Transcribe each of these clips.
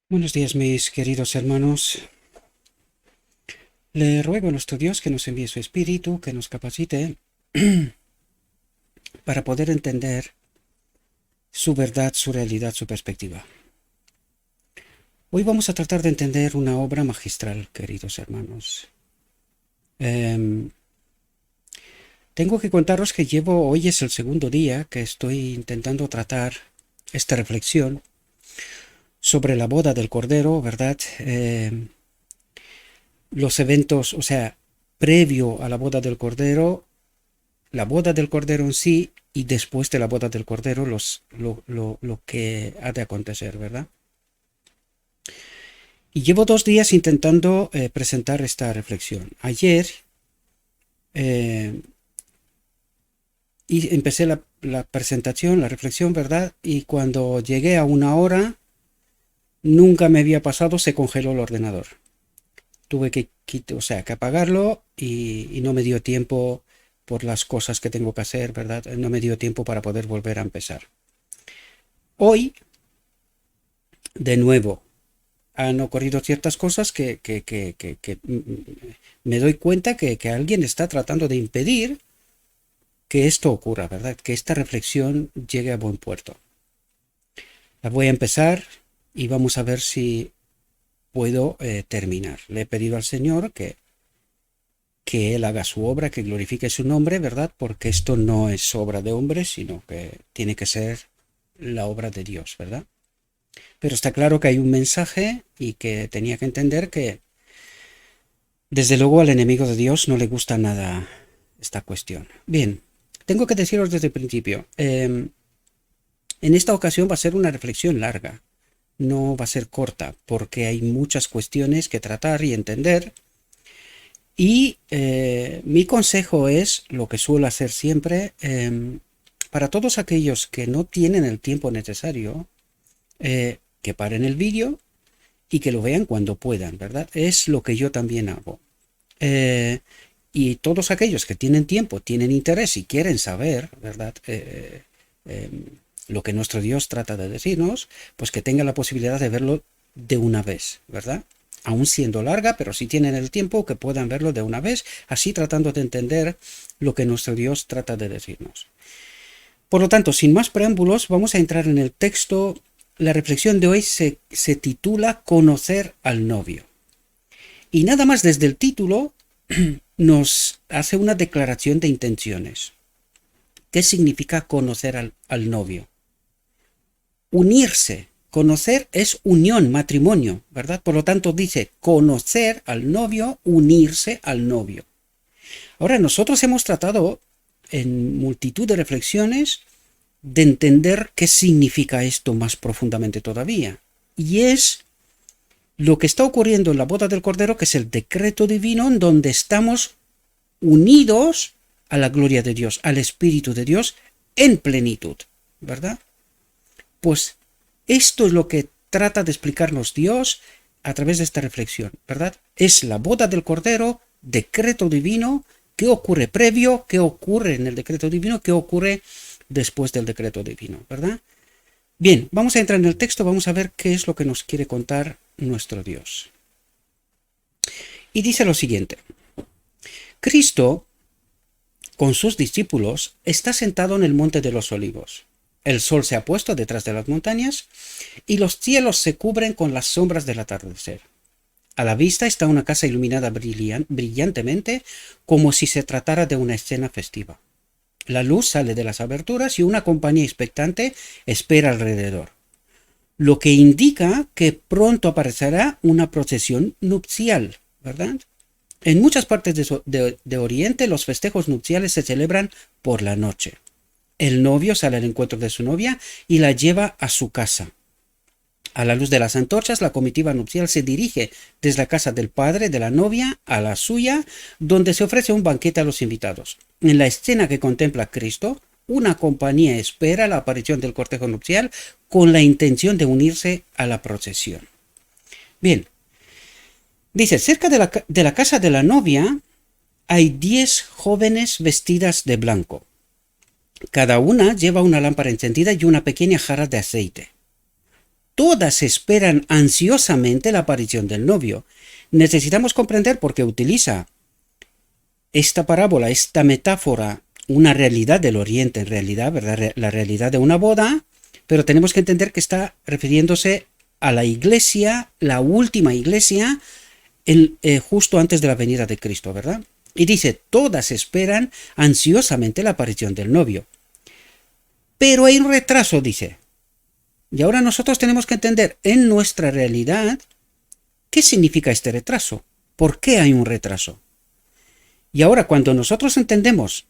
Buenos días, mis queridos hermanos. Le ruego a nuestro Dios que nos envíe su Espíritu, que nos capacite para poder entender su verdad, su realidad, su perspectiva. Hoy vamos a tratar de entender una obra magistral, queridos hermanos. Tengo que contaros que hoy es el segundo día que estoy intentando tratar esta reflexión sobre la boda del Cordero, ¿verdad? Los eventos, o sea, previo a la boda del Cordero en sí, y después de la boda del Cordero, lo que ha de acontecer, ¿verdad? Y llevo 2 días intentando presentar esta reflexión. Ayer y empecé la presentación, la reflexión, ¿verdad? Y cuando llegué a 1 hora, nunca me había pasado, se congeló el ordenador. Tuve que apagarlo y no me dio tiempo por las cosas que tengo que hacer, ¿verdad? No me dio tiempo para poder volver a empezar. Hoy, de nuevo, han ocurrido ciertas cosas que me doy cuenta que alguien está tratando de impedir que esto ocurra, ¿verdad? Que esta reflexión llegue a buen puerto. La voy a empezar y vamos a ver si puedo terminar. Le he pedido al Señor que Él haga su obra, que glorifique su nombre, ¿verdad? Porque esto no es obra de hombres, sino que tiene que ser la obra de Dios, ¿verdad? Pero está claro que hay un mensaje y que tenía que entender que, desde luego, al enemigo de Dios no le gusta nada esta cuestión. Bien, tengo que deciros desde el principio, en esta ocasión va a ser una reflexión larga, no va a ser corta, porque hay muchas cuestiones que tratar y entender. Y mi consejo es lo que suelo hacer siempre, para todos aquellos que no tienen el tiempo necesario, que paren el vídeo y que lo vean cuando puedan, ¿verdad? Es lo que yo también hago. Y todos aquellos que tienen tiempo, tienen interés y quieren saber, ¿verdad? Lo que nuestro Dios trata de decirnos, pues que tengan la posibilidad de verlo de una vez, ¿verdad? Aún siendo larga, pero si tienen el tiempo, que puedan verlo de una vez, así tratando de entender lo que nuestro Dios trata de decirnos. Por lo tanto, sin más preámbulos, vamos a entrar en el texto. La reflexión de hoy se titula Conocer al novio. Y nada más desde el título nos hace una declaración de intenciones. ¿Qué significa conocer al novio? Unirse. Conocer es unión, matrimonio, ¿verdad? Por lo tanto dice conocer al novio, unirse al novio. Ahora, nosotros hemos tratado en multitud de reflexiones de entender qué significa esto más profundamente todavía. Y es lo que está ocurriendo en la boda del Cordero, que es el decreto divino en donde estamos unidos a la gloria de Dios, al Espíritu de Dios en plenitud, ¿verdad? Pues esto es lo que trata de explicarnos Dios a través de esta reflexión, ¿verdad? Es la boda del Cordero, decreto divino. ¿Qué ocurre previo? ¿Qué ocurre en el decreto divino? ¿Qué ocurre después del decreto divino? ¿Verdad? Bien, vamos a entrar en el texto, vamos a ver qué es lo que nos quiere contar nuestro Dios. Y dice lo siguiente: Cristo, con sus discípulos, está sentado en el monte de los olivos. El sol se ha puesto detrás de las montañas y los cielos se cubren con las sombras del atardecer. A la vista está una casa iluminada brillantemente, como si se tratara de una escena festiva. La luz sale de las aberturas y una compañía expectante espera alrededor, lo que indica que pronto aparecerá una procesión nupcial, ¿verdad? En muchas partes de Oriente los festejos nupciales se celebran por la noche. El novio sale al encuentro de su novia y la lleva a su casa. A la luz de las antorchas, la comitiva nupcial se dirige desde la casa del padre de la novia a la suya, donde se ofrece un banquete a los invitados. En la escena que contempla Cristo, una compañía espera la aparición del cortejo nupcial con la intención de unirse a la procesión. Bien, dice, cerca de la casa de la novia hay 10 jóvenes vestidas de blanco. Cada una lleva una lámpara encendida y una pequeña jarra de aceite. todas esperan ansiosamente la aparición del novio. Necesitamos comprender por qué utiliza esta parábola, esta metáfora, una realidad del Oriente, en realidad, ¿verdad? La realidad de una boda, pero tenemos que entender que está refiriéndose a la iglesia, la última iglesia, justo antes de la venida de Cristo, ¿verdad? Y dice, todas esperan ansiosamente la aparición del novio. Pero hay un retraso, dice. Y ahora nosotros tenemos que entender en nuestra realidad qué significa este retraso. ¿Por qué hay un retraso? Y ahora cuando nosotros entendemos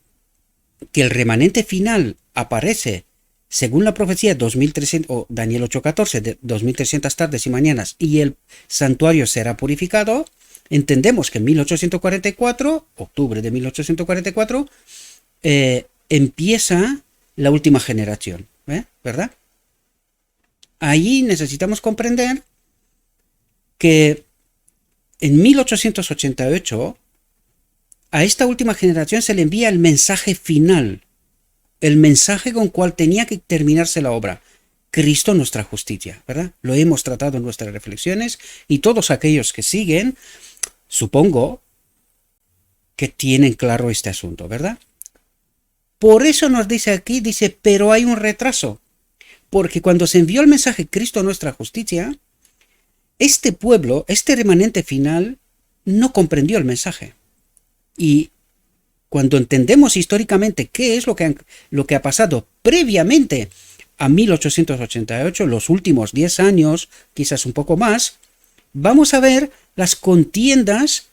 que el remanente final aparece según la profecía 2300 o Daniel 8:14 de 2300 tardes y mañanas y el santuario será purificado, entendemos que en 1844, octubre de 1844, empieza la última generación, ¿verdad? Ahí necesitamos comprender que en 1888 a esta última generación se le envía el mensaje final, el mensaje con cual tenía que terminarse la obra. Cristo nuestra justicia, ¿verdad? Lo hemos tratado en nuestras reflexiones y todos aquellos que siguen, supongo que tienen claro este asunto, ¿verdad? Por eso nos dice aquí, dice, pero hay un retraso, porque cuando se envió el mensaje Cristo nuestra justicia, este pueblo, este remanente final, no comprendió el mensaje. Y cuando entendemos históricamente qué es lo que ha pasado previamente a 1888, los últimos 10 años, quizás un poco más, vamos a ver las contiendas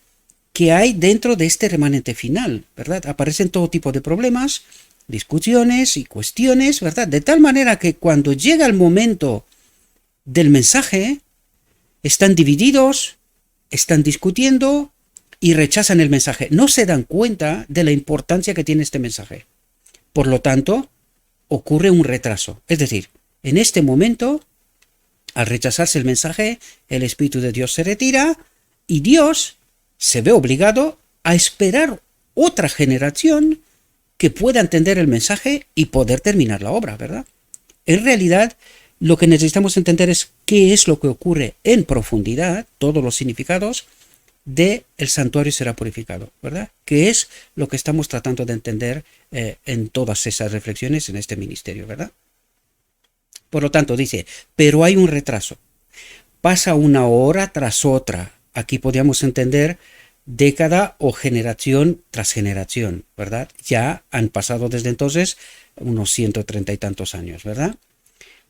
que hay dentro de este remanente final, ¿verdad? Aparecen todo tipo de problemas, discusiones y cuestiones, ¿verdad? De tal manera que cuando llega el momento del mensaje, están divididos, están discutiendo y rechazan el mensaje. No se dan cuenta de la importancia que tiene este mensaje. Por lo tanto, ocurre un retraso. Es decir, en este momento, al rechazarse el mensaje, el Espíritu de Dios se retira y Dios se ve obligado a esperar otra generación que pueda entender el mensaje y poder terminar la obra, ¿verdad? En realidad, lo que necesitamos entender es qué es lo que ocurre en profundidad, todos los significados de el santuario será purificado, ¿verdad? Que es lo que estamos tratando de entender en todas esas reflexiones en este ministerio, ¿verdad? Por lo tanto, dice, pero hay un retraso. Pasa una hora tras otra. Aquí podríamos entender década o generación tras generación, ¿verdad? Ya han pasado desde entonces unos 130 y tantos años, ¿verdad?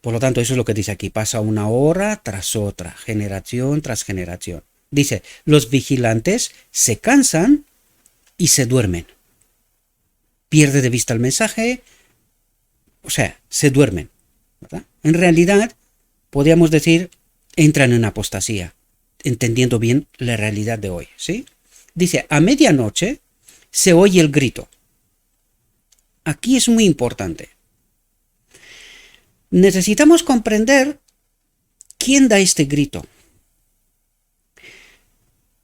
Por lo tanto, eso es lo que dice aquí. Pasa una hora tras otra, generación tras generación. Dice, los vigilantes se cansan y se duermen. Pierde de vista el mensaje, o sea, se duermen, ¿verdad? En realidad, podríamos decir, entran en apostasía, entendiendo bien la realidad de hoy, ¿sí? Dice, a medianoche se oye el grito. Aquí es muy importante. Necesitamos comprender quién da este grito.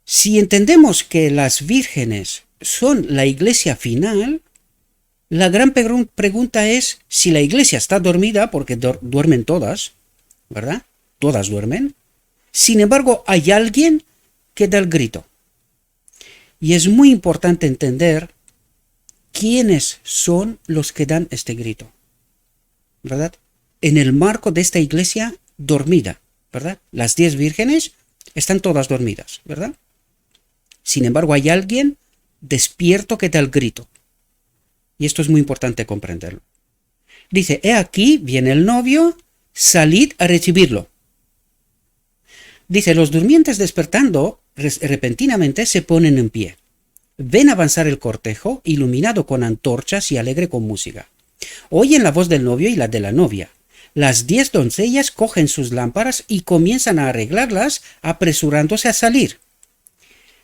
Si entendemos que las vírgenes son la iglesia final, la gran pregunta es si la iglesia está dormida, porque duermen todas, ¿verdad? Todas duermen. Sin embargo, hay alguien que da el grito. Y es muy importante entender quiénes son los que dan este grito, ¿verdad? En el marco de esta iglesia dormida, ¿verdad? Las 10 vírgenes están todas dormidas, ¿verdad? Sin embargo, hay alguien despierto que da el grito. Y esto es muy importante comprenderlo. Dice, he aquí, viene el novio, salid a recibirlo. Dice, los durmientes despertando repentinamente se ponen en pie. Ven avanzar el cortejo, iluminado con antorchas y alegre con música. Oyen la voz del novio y la de la novia. Las 10 doncellas cogen sus lámparas y comienzan a arreglarlas, apresurándose a salir.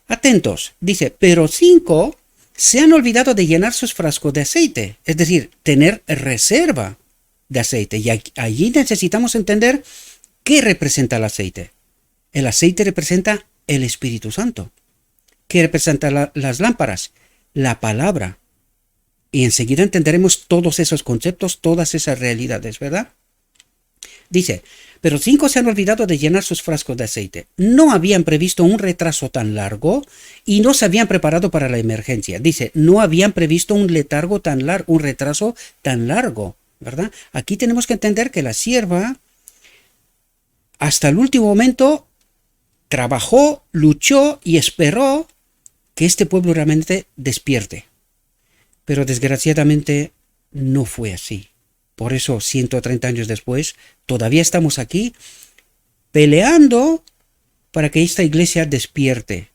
Atentos, dice, pero 5 se han olvidado de llenar sus frascos de aceite, es decir, tener reserva de aceite. Y allí necesitamos entender qué representa el aceite. El aceite representa el Espíritu Santo. ¿Qué representa las lámparas? La palabra. Y enseguida entenderemos todos esos conceptos, todas esas realidades, ¿verdad? Dice, pero 5 se han olvidado de llenar sus frascos de aceite. No habían previsto un retraso tan largo y no se habían preparado para la emergencia. Dice, no habían previsto un retraso tan largo, ¿verdad? Aquí tenemos que entender que la sierva hasta el último momento trabajó, luchó y esperó que este pueblo realmente despierte. Pero desgraciadamente no fue así. Por eso 130 años después todavía estamos aquí peleando para que esta iglesia despierte.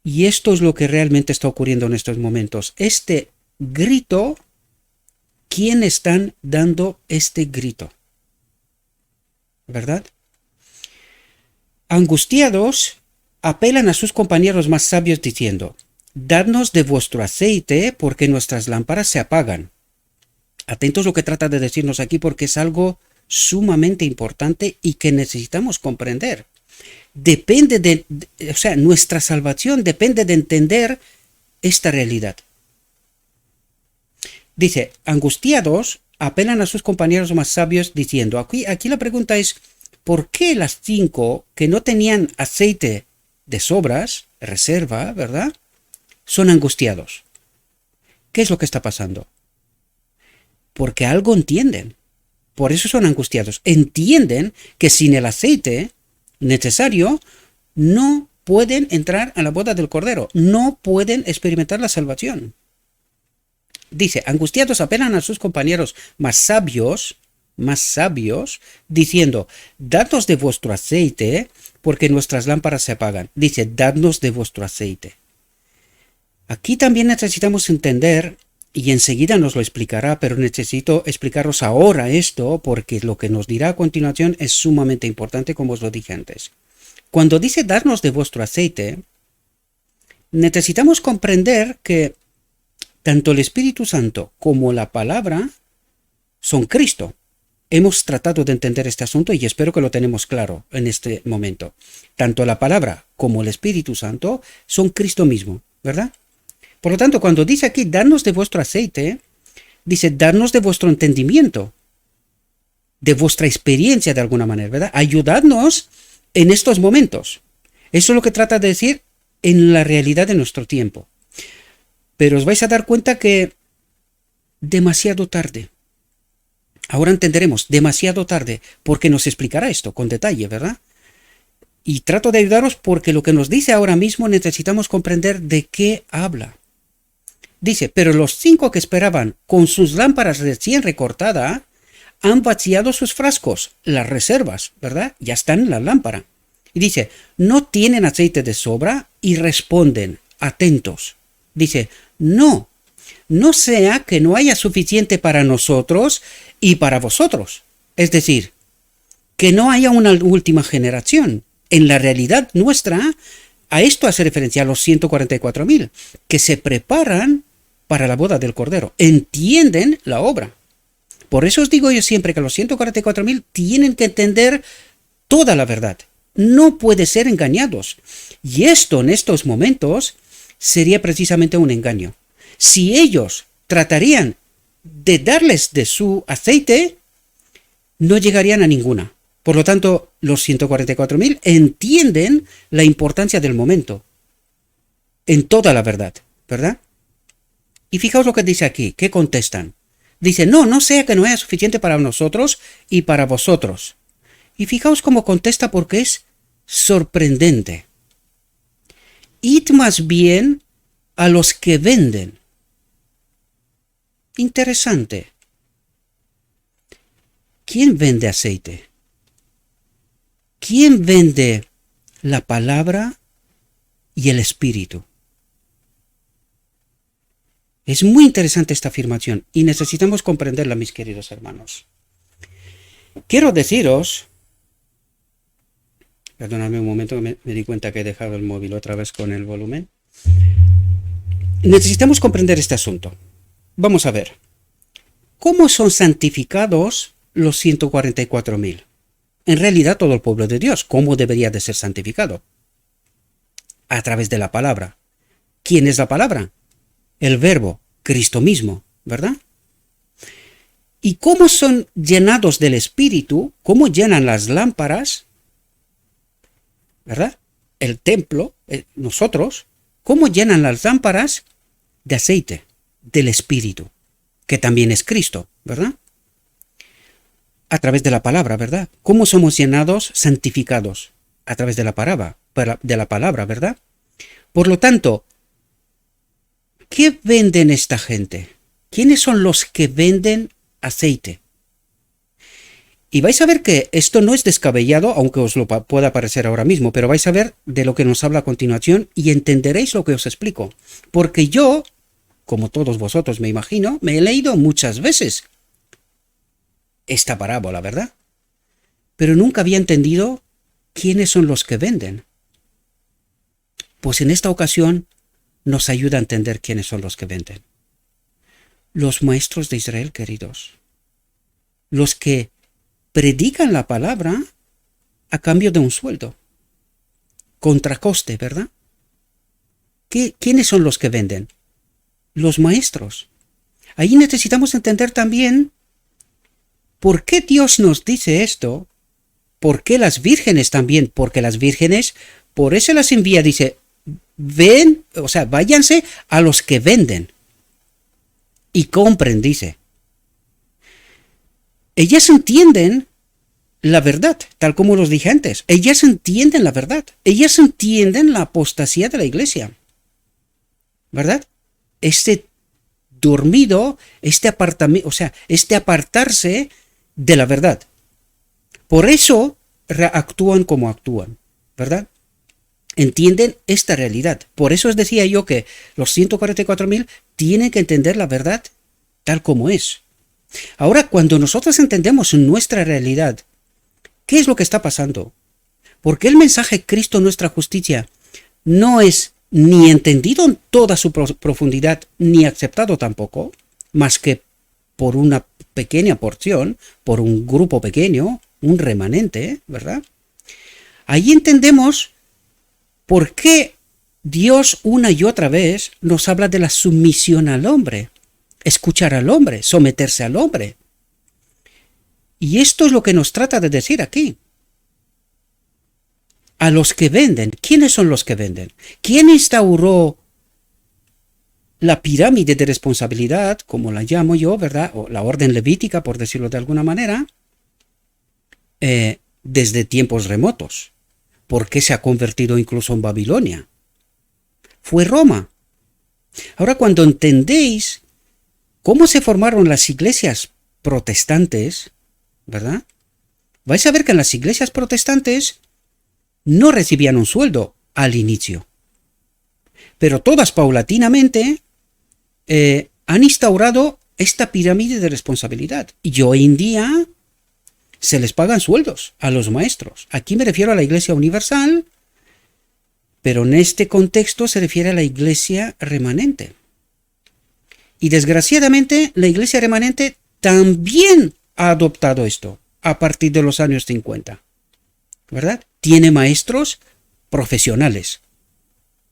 Y esto es lo que realmente está ocurriendo en estos momentos. Este grito, ¿quién están dando este grito? ¿Verdad? Angustiados, apelan a sus compañeros más sabios diciendo, dadnos de vuestro aceite porque nuestras lámparas se apagan. Atentos a lo que trata de decirnos aquí porque es algo sumamente importante y que necesitamos comprender. Nuestra salvación depende de entender esta realidad. Dice, angustiados, apelan a sus compañeros más sabios diciendo, aquí la pregunta es, ¿por qué las 5 que no tenían aceite de sobras, reserva, ¿verdad?, son angustiados? ¿Qué es lo que está pasando? Porque algo entienden. Por eso son angustiados. Entienden que sin el aceite necesario no pueden entrar a la boda del Cordero. No pueden experimentar la salvación. Dice, angustiados apelan a sus compañeros más sabios, diciendo, dadnos de vuestro aceite, porque nuestras lámparas se apagan. Dice, dadnos de vuestro aceite. Aquí también necesitamos entender, y enseguida nos lo explicará, pero necesito explicaros ahora esto, porque lo que nos dirá a continuación es sumamente importante, como os lo dije antes. Cuando dice darnos de vuestro aceite, necesitamos comprender que tanto el Espíritu Santo como la palabra son Cristo. Hemos tratado de entender este asunto y espero que lo tenemos claro en este momento. Tanto la palabra como el Espíritu Santo son Cristo mismo, ¿verdad? Por lo tanto, cuando dice aquí, darnos de vuestro aceite, dice, darnos de vuestro entendimiento, de vuestra experiencia de alguna manera, ¿verdad? Ayudadnos en estos momentos. Eso es lo que trata de decir en la realidad de nuestro tiempo. Pero os vais a dar cuenta que demasiado tarde. Ahora entenderemos, demasiado tarde, porque nos explicará esto con detalle, ¿verdad? Y trato de ayudaros porque lo que nos dice ahora mismo necesitamos comprender de qué habla. Dice, pero los 5 que esperaban con sus lámparas recién recortadas han vaciado sus frascos, las reservas, ¿verdad? Ya están en la lámpara. Y dice, no tienen aceite de sobra y responden, atentos. Dice, no sea que no haya suficiente para nosotros y para vosotros. Es decir, que no haya una última generación. En la realidad nuestra, a esto hace referencia a los 144.000, que se preparan para la boda del Cordero. Entienden la obra. Por eso os digo yo siempre que los 144.000 tienen que entender toda la verdad. No puede ser engañados. Y esto en estos momentos sería precisamente un engaño. Si ellos tratarían de darles de su aceite, no llegarían a ninguna. Por lo tanto, los 144.000 entienden la importancia del momento en toda la verdad, ¿verdad? Y fijaos lo que dice aquí, ¿qué contestan? Dice, no sea que no haya suficiente para nosotros y para vosotros. Y fijaos cómo contesta porque es sorprendente. Id más bien a los que venden. Interesante. ¿Quién vende aceite? ¿Quién vende la palabra y el espíritu? Es muy interesante esta afirmación y necesitamos comprenderla, mis queridos hermanos. Quiero deciros, perdonadme un momento que me di cuenta que he dejado el móvil otra vez con el volumen. Necesitamos comprender este asunto. Vamos a ver. ¿Cómo son santificados los 144.000? En realidad todo el pueblo de Dios. ¿Cómo debería de ser santificado? A través de la palabra. ¿Quién es la palabra? El verbo, Cristo mismo, ¿verdad? ¿Y cómo son llenados del Espíritu? ¿Cómo llenan las lámparas? ¿Verdad? El templo, nosotros, ¿cómo llenan las lámparas? De aceite, del Espíritu, que también es Cristo, ¿verdad? A través de la palabra, ¿verdad? ¿Cómo somos llenados, santificados? A través de la palabra, ¿verdad? Por lo tanto, ¿qué venden esta gente? ¿Quiénes son los que venden aceite? Y vais a ver que esto no es descabellado, aunque os lo pueda parecer ahora mismo, pero vais a ver de lo que nos habla a continuación y entenderéis lo que os explico. Porque yo, como todos vosotros me imagino, me he leído muchas veces esta parábola, ¿verdad? Pero nunca había entendido quiénes son los que venden. Pues en esta ocasión nos ayuda a entender quiénes son los que venden. Los maestros de Israel, queridos. Los que predican la palabra a cambio de un sueldo. Contracoste, ¿verdad? ¿Quiénes son los que venden? Los maestros. Ahí necesitamos entender también por qué Dios nos dice esto, por qué las vírgenes también, porque las vírgenes, por eso las envía, dice, ven, o sea, váyanse a los que venden y compren, dice. Ellas entienden la verdad, tal como los dije antes. Ellas entienden la verdad. Ellas entienden la apostasía de la iglesia. ¿Verdad? Este dormido, este apartamiento, o sea, este apartarse de la verdad. Por eso actúan como actúan. ¿Verdad? Entienden esta realidad. Por eso os decía yo que los 144.000 tienen que entender la verdad tal como es. Ahora, cuando nosotros entendemos nuestra realidad, ¿qué es lo que está pasando? ¿Por qué el mensaje Cristo nuestra justicia no es ni entendido en toda su profundidad, ni aceptado tampoco, más que por una pequeña porción, por un grupo pequeño, un remanente, ¿verdad? Ahí entendemos por qué Dios una y otra vez nos habla de la sumisión al hombre. Escuchar al hombre, someterse al hombre. Y esto es lo que nos trata de decir aquí. A los que venden. ¿Quiénes son los que venden? ¿Quién instauró la pirámide de responsabilidad, como la llamo yo, ¿verdad? O la orden levítica, por decirlo de alguna manera, desde tiempos remotos? ¿Por qué se ha convertido incluso en Babilonia? Fue Roma. Ahora, cuando entendéis cómo se formaron las iglesias protestantes, ¿verdad? Vais a ver que en las iglesias protestantes no recibían un sueldo al inicio. Pero todas paulatinamente han instaurado esta pirámide de responsabilidad. Y hoy en día se les pagan sueldos a los maestros. Aquí me refiero a la Iglesia Universal, pero en este contexto se refiere a la Iglesia remanente. Y desgraciadamente la Iglesia remanente también ha adoptado esto a partir de los años 50, ¿verdad? Tiene maestros profesionales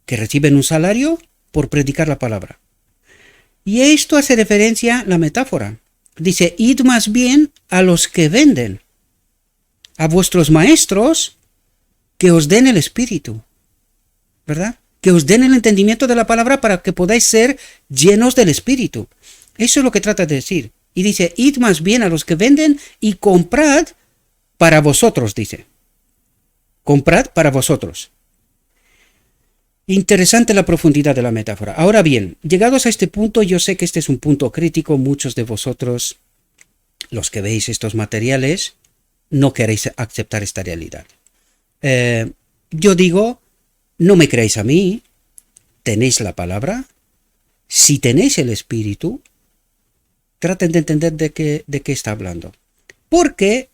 que reciben un salario por predicar la palabra. Y esto hace referencia a la metáfora. Dice, id más bien a los que venden, a vuestros maestros que os den el espíritu, ¿verdad? Que os den el entendimiento de la palabra para que podáis ser llenos del espíritu. Eso es lo que trata de decir. Y dice, id más bien a los que venden y comprad para vosotros, dice. Comprad para vosotros. Interesante la profundidad de la metáfora. Ahora bien, llegados a este punto, yo sé que este es un punto crítico. Muchos de vosotros, los que veis estos materiales, no queréis aceptar esta realidad. Yo digo, no me creáis a mí, tenéis la palabra. Si tenéis el espíritu, traten de entender de qué está hablando. Porque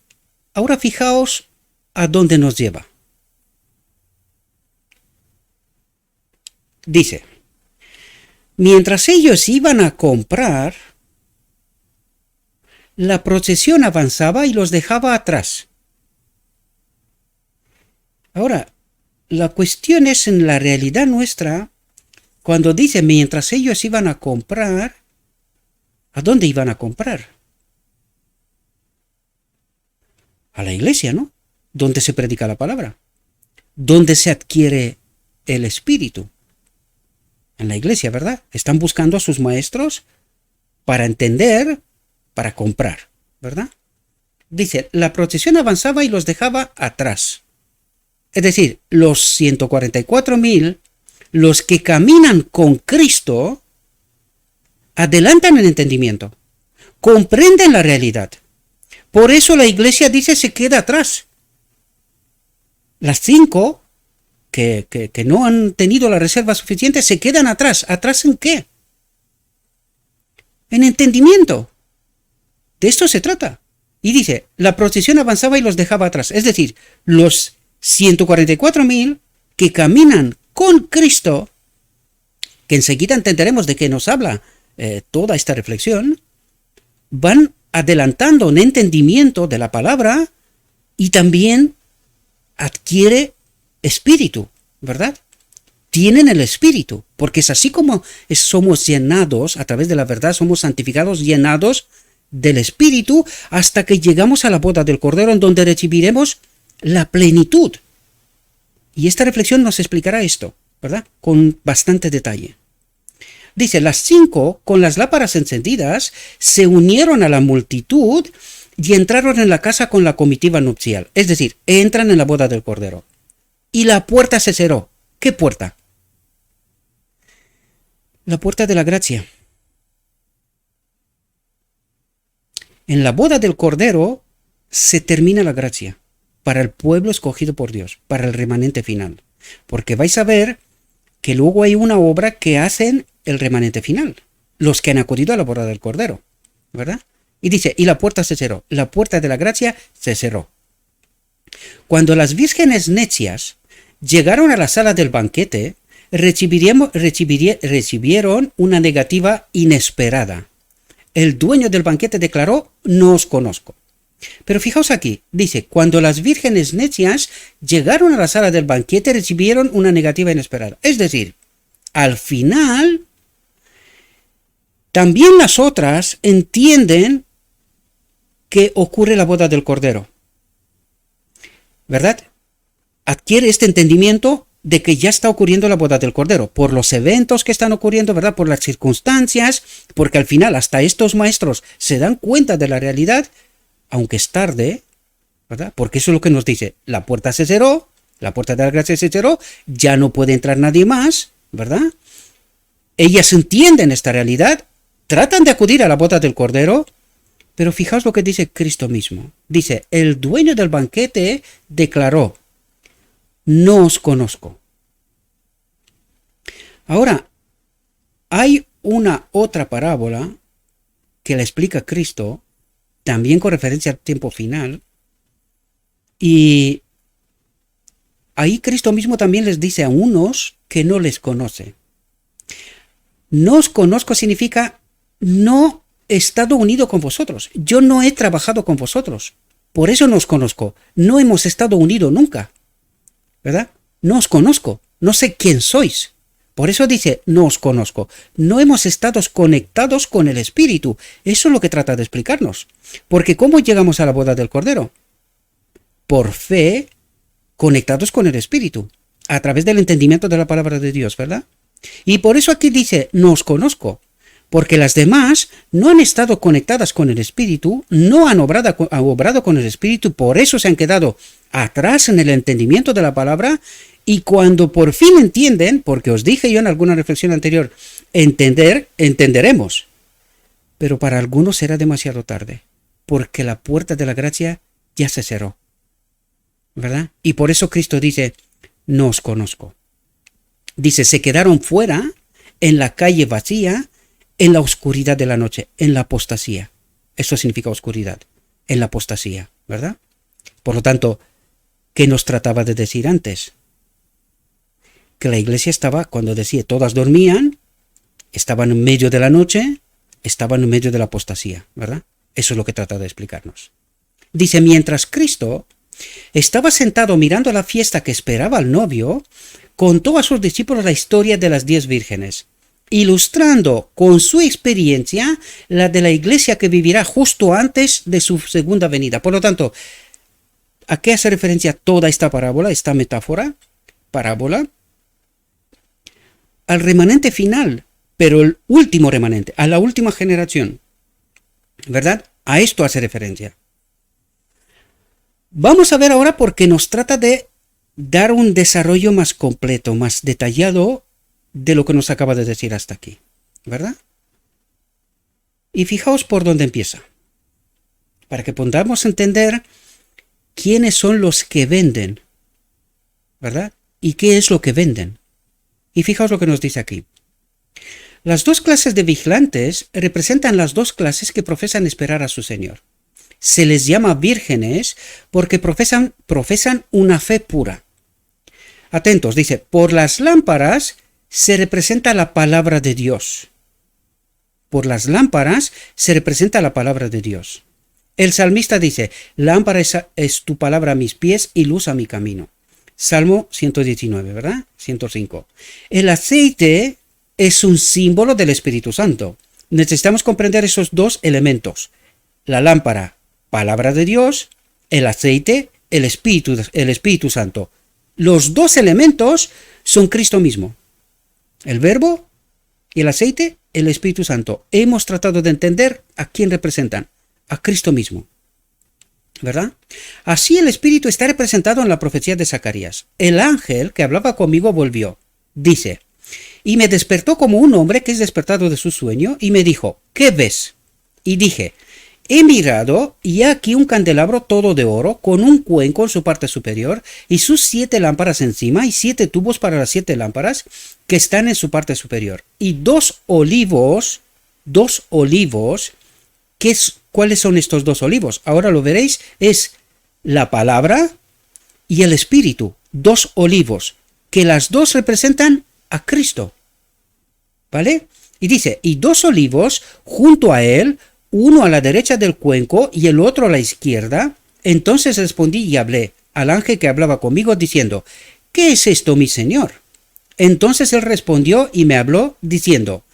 ahora fijaos a dónde nos lleva. Dice, mientras ellos iban a comprar, la procesión avanzaba y los dejaba atrás. Ahora, la cuestión es en la realidad nuestra, cuando dice mientras ellos iban a comprar, ¿a dónde iban a comprar? A la iglesia, ¿no? Donde se predica la palabra, donde se adquiere el espíritu. En la iglesia, ¿verdad? Están buscando a sus maestros para entender, para comprar, ¿verdad? Dice, la procesión avanzaba y los dejaba atrás. Es decir, los 144.000, los que caminan con Cristo, adelantan el entendimiento, comprenden la realidad. Por eso la iglesia dice se queda atrás. Las 5 que no han tenido la reserva suficiente se quedan atrás. ¿Atrás en qué? En entendimiento. De esto se trata. Y dice, la procesión avanzaba y los dejaba atrás. Es decir, los 144.000 que caminan con Cristo, que enseguida entenderemos de qué nos habla toda esta reflexión, van adelantando en entendimiento de la palabra y también adquiere espíritu, ¿verdad? Tienen el espíritu, porque es así como somos llenados a través de la verdad, somos santificados, llenados del espíritu hasta que llegamos a la boda del Cordero, en donde recibiremos la plenitud. Y esta reflexión nos explicará esto, ¿verdad? Con bastante detalle. Dice, las 5 con las lámparas encendidas se unieron a la multitud y entraron en la casa con la comitiva nupcial. Es decir, entran en la boda del Cordero. Y la puerta se cerró. ¿Qué puerta? La puerta de la gracia. En la boda del Cordero se termina la gracia para el pueblo escogido por Dios, para el remanente final. Porque vais a ver que luego hay una obra que hacen el remanente final, los que han acudido a la boda del Cordero, ¿verdad? Y dice, y la puerta se cerró, la puerta de la gracia se cerró. Cuando las vírgenes necias llegaron a la sala del banquete, recibieron una negativa inesperada. El dueño del banquete declaró, no os conozco. Pero fijaos aquí, dice, cuando las vírgenes necias llegaron a la sala del banquete, recibieron una negativa inesperada. Es decir, al final, también las otras entienden que ocurre la boda del Cordero, ¿verdad? Adquiere este entendimiento de que ya está ocurriendo la boda del Cordero, por los eventos que están ocurriendo, ¿verdad? Por las circunstancias, porque al final hasta estos maestros se dan cuenta de la realidad, aunque es tarde, ¿verdad? Porque eso es lo que nos dice, la puerta se cerró, la puerta de la gracia se cerró, ya no puede entrar nadie más, ¿verdad? Ellas entienden esta realidad, tratan de acudir a la boda del Cordero, pero fijaos lo que dice Cristo mismo. Dice, el dueño del banquete declaró, no os conozco. Ahora, hay una otra parábola que la explica Cristo, también con referencia al tiempo final, y ahí Cristo mismo también les dice a unos que no les conoce. No os conozco significa no he estado unido con vosotros, yo no he trabajado con vosotros, por eso no os conozco, no hemos estado unidos nunca, ¿verdad? No os conozco, no sé quién sois. Por eso dice, no os conozco. No hemos estado conectados con el Espíritu. Eso es lo que trata de explicarnos. Porque ¿cómo llegamos a la boda del Cordero? Por fe, conectados con el Espíritu. A través del entendimiento de la palabra de Dios, ¿verdad? Y por eso aquí dice, no os conozco. Porque las demás no han estado conectadas con el Espíritu, no han obrado con el Espíritu, por eso se han quedado atrás en el entendimiento de la palabra. Y cuando por fin entienden, porque os dije yo en alguna reflexión anterior, entenderemos. Pero para algunos será demasiado tarde, porque la puerta de la gracia ya se cerró, ¿verdad? Y por eso Cristo dice, no os conozco. Dice, se quedaron fuera, en la calle vacía, en la oscuridad de la noche, en la apostasía. Eso significa oscuridad, en la apostasía, ¿verdad? Por lo tanto, ¿qué nos trataba de decir antes? Que la iglesia estaba, cuando decía todas dormían, estaban en medio de la noche, estaban en medio de la apostasía, ¿verdad? Eso es lo que trata de explicarnos. Dice, mientras Cristo estaba sentado mirando la fiesta que esperaba al novio, contó a sus discípulos la historia de las 10 vírgenes, ilustrando con su experiencia la de la iglesia que vivirá justo antes de su segunda venida. Por lo tanto, ¿A qué hace referencia toda esta parábola, esta parábola? Al remanente final, pero el último remanente, a la última generación, ¿verdad? A esto hace referencia. Vamos a ver ahora porque nos trata de dar un desarrollo más completo, más detallado de lo que nos acaba de decir hasta aquí, ¿verdad? Y fijaos por dónde empieza, para que podamos entender quiénes son los que venden, ¿verdad? Y qué es lo que venden. Y fijaos lo que nos dice aquí. Las dos clases de vigilantes representan las dos clases que profesan esperar a su Señor. Se les llama vírgenes porque profesan una fe pura. Atentos, dice, por las lámparas se representa la palabra de Dios. Por las lámparas se representa la palabra de Dios. El salmista dice, lámpara es tu palabra a mis pies y luz a mi camino. Salmo 119, ¿verdad? 105. El aceite es un símbolo del Espíritu Santo. Necesitamos comprender esos dos elementos. La lámpara, palabra de Dios, el aceite, el Espíritu Santo. Los dos elementos son Cristo mismo. El verbo y el aceite, el Espíritu Santo. Hemos tratado de entender a quién representan. A Cristo mismo. ¿Verdad? Así el Espíritu está representado en la profecía de Zacarías. El ángel que hablaba conmigo volvió. Dice, y me despertó como un hombre que es despertado de su sueño, y me dijo, ¿qué ves? Y dije, he mirado, y aquí un candelabro todo de oro, con un cuenco en su parte superior, y sus 7 lámparas encima, y 7 tubos para las 7 lámparas, que están en su parte superior. Y 2 olivos, ¿cuáles son estos 2 olivos? Ahora lo veréis, es la palabra y el Espíritu, 2 olivos, que las dos representan a Cristo. ¿Vale? Y dice, y 2 olivos junto a él, uno a la derecha del cuenco y el otro a la izquierda. Entonces respondí y hablé al ángel que hablaba conmigo, diciendo, ¿qué es esto, mi señor? Entonces él respondió y me habló, diciendo,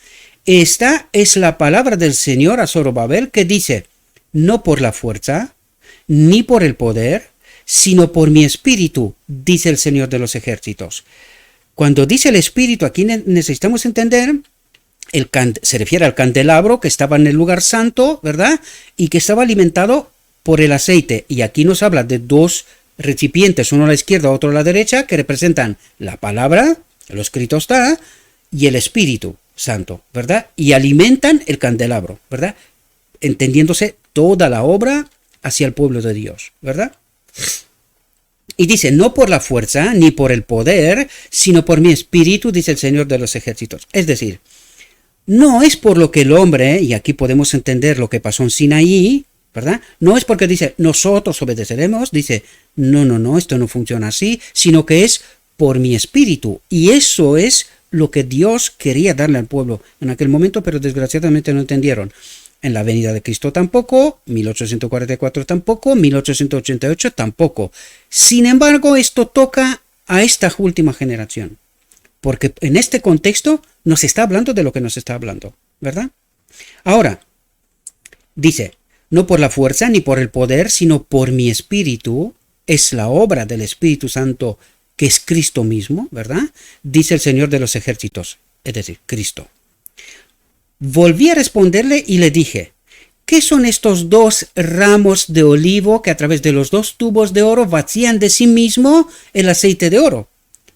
esta es la palabra del Señor a Zorobabel, que dice, no por la fuerza, ni por el poder, sino por mi espíritu, dice el Señor de los ejércitos. Cuando dice el espíritu, aquí necesitamos entender, se refiere al candelabro que estaba en el lugar santo, ¿verdad? Y que estaba alimentado por el aceite. Y aquí nos habla de 2 recipientes, uno a la izquierda, otro a la derecha, que representan la palabra, lo escrito está, y el Espíritu Santo, ¿verdad? Y alimentan el candelabro, ¿verdad? Entendiéndose toda la obra hacia el pueblo de Dios, ¿verdad? Y dice, no por la fuerza ni por el poder, sino por mi espíritu, dice el Señor de los ejércitos. Es decir, no es por lo que el hombre, y aquí podemos entender lo que pasó en Sinaí, ¿verdad? No es porque dice, nosotros obedeceremos, dice, no, esto no funciona así, sino que es por mi espíritu. Y eso es lo que Dios quería darle al pueblo en aquel momento, pero desgraciadamente no entendieron. En la venida de Cristo tampoco, 1844 tampoco, 1888 tampoco. Sin embargo, esto toca a esta última generación, porque en este contexto nos está hablando de lo que nos está hablando, ¿verdad? Ahora, dice, no por la fuerza ni por el poder, sino por mi espíritu, es la obra del Espíritu Santo, que es Cristo mismo, ¿verdad? Dice el Señor de los ejércitos, es decir, Cristo. Volví a responderle y le dije, ¿qué son estos 2 ramos de olivo que a través de los 2 tubos de oro vacían de sí mismo el aceite de oro?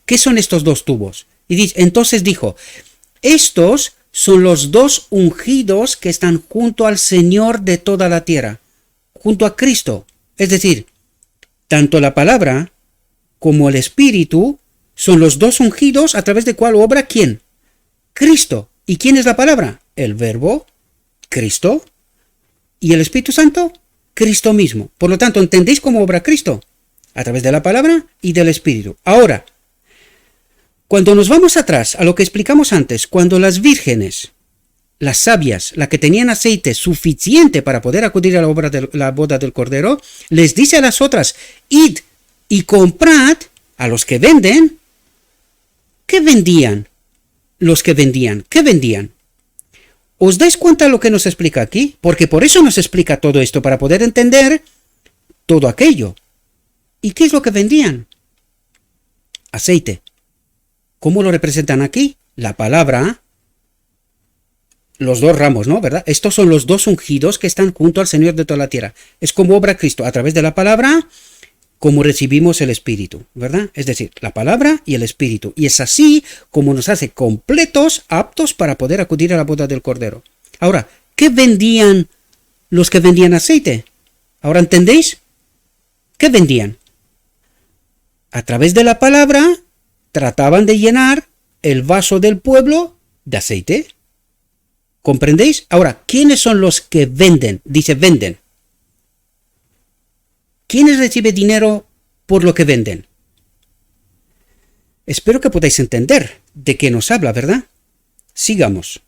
¿Qué son estos 2 tubos? Y entonces dijo, estos son los 2 ungidos que están junto al Señor de toda la tierra, junto a Cristo. Es decir, tanto la palabra como el Espíritu son los 2 ungidos a través de cuál obra ¿quién? Cristo. ¿Y quién es la palabra? El verbo, Cristo, y el Espíritu Santo, Cristo mismo. Por lo tanto, ¿entendéis cómo obra Cristo? A través de la palabra y del Espíritu. Ahora, cuando nos vamos atrás a lo que explicamos antes, cuando las vírgenes, las sabias, las que tenían aceite suficiente para poder acudir a la boda del Cordero, les dice a las otras, id y comprad a los que venden. ¿Qué vendían? Los que vendían, ¿qué vendían? ¿Os dais cuenta de lo que nos explica aquí? Porque por eso nos explica todo esto, para poder entender todo aquello. ¿Y qué es lo que vendían? Aceite. ¿Cómo lo representan aquí? La palabra, los dos ramos, ¿no? ¿Verdad? Estos son los dos ungidos que están junto al Señor de toda la tierra. Es como obra Cristo, a través de la palabra, como recibimos el Espíritu, ¿verdad? Es decir, la palabra y el Espíritu. Y es así como nos hace completos, aptos para poder acudir a la boda del Cordero. Ahora, ¿qué vendían los que vendían aceite? ¿Ahora entendéis? ¿Qué vendían? A través de la palabra, trataban de llenar el vaso del pueblo de aceite. ¿Comprendéis? Ahora, ¿quiénes son los que venden? Dice venden. ¿Quiénes reciben dinero por lo que venden? Espero que podáis entender de qué nos habla, ¿verdad? Sigamos.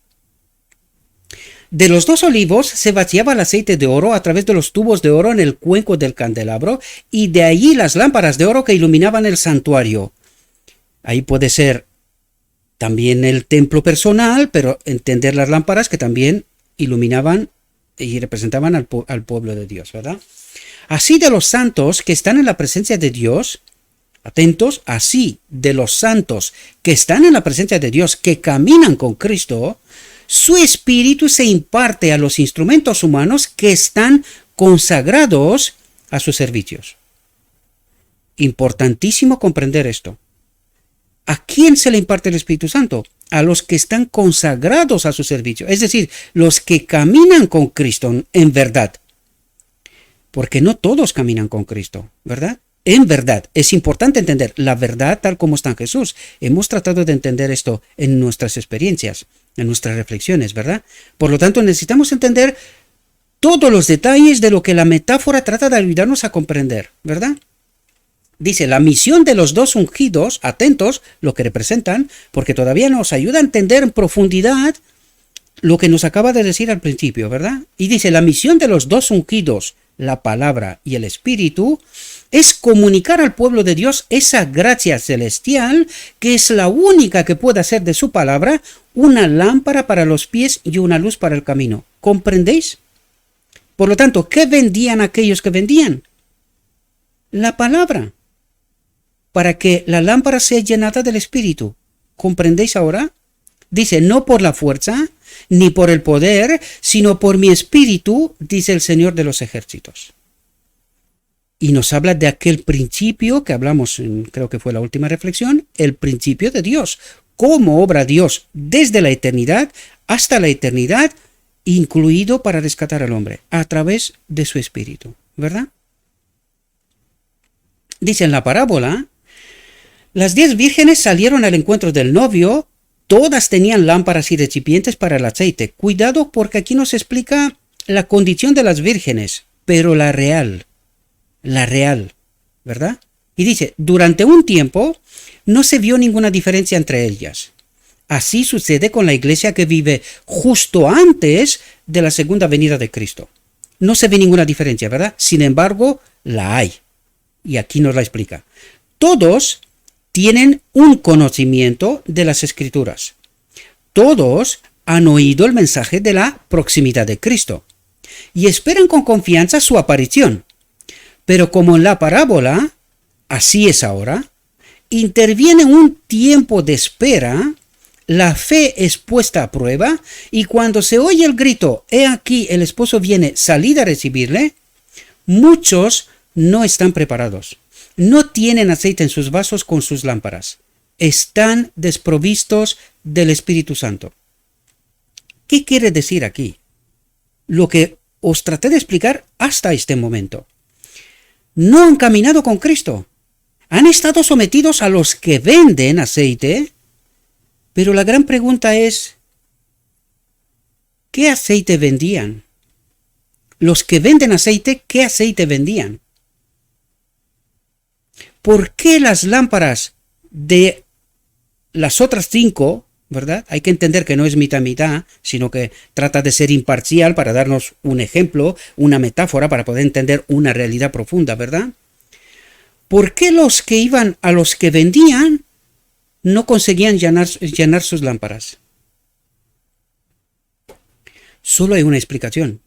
De los dos olivos se vaciaba el aceite de oro a través de los tubos de oro en el cuenco del candelabro, y de allí las lámparas de oro que iluminaban el santuario. Ahí puede ser también el templo personal, pero entender las lámparas que también iluminaban y representaban al pueblo de Dios, ¿verdad? Así de los santos que están en la presencia de Dios, atentos, así de los santos que están en la presencia de Dios, que caminan con Cristo, su espíritu se imparte a los instrumentos humanos que están consagrados a sus servicios. Importantísimo comprender esto. ¿A quién se le imparte el Espíritu Santo? A los que están consagrados a su servicio, es decir, los que caminan con Cristo en verdad. Porque no todos caminan con Cristo, ¿verdad? En verdad, es importante entender la verdad tal como está en Jesús. Hemos tratado de entender esto en nuestras experiencias, en nuestras reflexiones, ¿verdad? Por lo tanto, necesitamos entender todos los detalles de lo que la metáfora trata de ayudarnos a comprender, ¿verdad? Dice, la misión de los dos ungidos, atentos, lo que representan, porque todavía nos ayuda a entender en profundidad lo que nos acaba de decir al principio, ¿verdad? Y dice, la misión de los dos ungidos, la palabra y el Espíritu, es comunicar al pueblo de Dios esa gracia celestial que es la única que puede hacer de su palabra una lámpara para los pies y una luz para el camino. ¿Comprendéis? Por lo tanto, ¿qué vendían aquellos que vendían? La palabra, para que la lámpara sea llenada del Espíritu. ¿Comprendéis ahora? Dice, no por la fuerza, ni por el poder, sino por mi espíritu, dice el Señor de los ejércitos. Y nos habla de aquel principio que hablamos, creo que fue la última reflexión, el principio de Dios. Cómo obra Dios desde la eternidad hasta la eternidad, incluido para rescatar al hombre, a través de su espíritu, ¿verdad? Dice en la parábola, las 10 vírgenes salieron al encuentro del novio. Todas tenían lámparas y recipientes para el aceite. Cuidado, porque aquí nos explica la condición de las vírgenes, pero la real, ¿verdad? Y dice, durante un tiempo no se vio ninguna diferencia entre ellas. Así sucede con la iglesia que vive justo antes de la segunda venida de Cristo. No se ve ninguna diferencia, ¿verdad? Sin embargo, la hay. Y aquí nos la explica. Todos tienen un conocimiento de las Escrituras. Todos han oído el mensaje de la proximidad de Cristo y esperan con confianza su aparición. Pero como en la parábola, así es ahora, interviene un tiempo de espera, la fe es puesta a prueba, y cuando se oye el grito, «He aquí, el esposo viene, salid a recibirle», muchos no están preparados. No tienen aceite en sus vasos con sus lámparas. Están desprovistos del Espíritu Santo. ¿Qué quiere decir aquí? Lo que os traté de explicar hasta este momento. No han caminado con Cristo. Han estado sometidos a los que venden aceite, pero la gran pregunta es, ¿qué aceite vendían? Los que venden aceite, ¿qué aceite vendían? ¿Por qué las lámparas de las otras 5, ¿verdad? Hay que entender que no es mitad, sino que trata de ser imparcial para darnos un ejemplo, una metáfora para poder entender una realidad profunda, ¿verdad? ¿Por qué los que iban a los que vendían no conseguían llenar sus lámparas? Solo hay una explicación.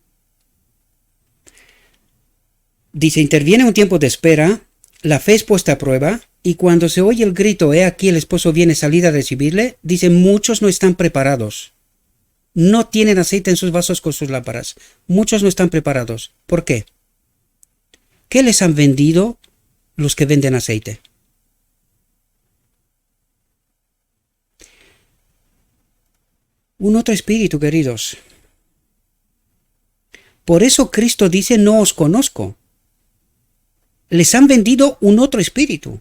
Dice, interviene un tiempo de espera, la fe es puesta a prueba, y cuando se oye el grito, he aquí el esposo viene, salid a recibirle, dice, muchos no están preparados. No tienen aceite en sus vasos con sus lámparas. Muchos no están preparados. ¿Por qué? ¿Qué les han vendido los que venden aceite? Un otro espíritu, queridos. Por eso Cristo dice, no os conozco. Les han vendido un otro espíritu.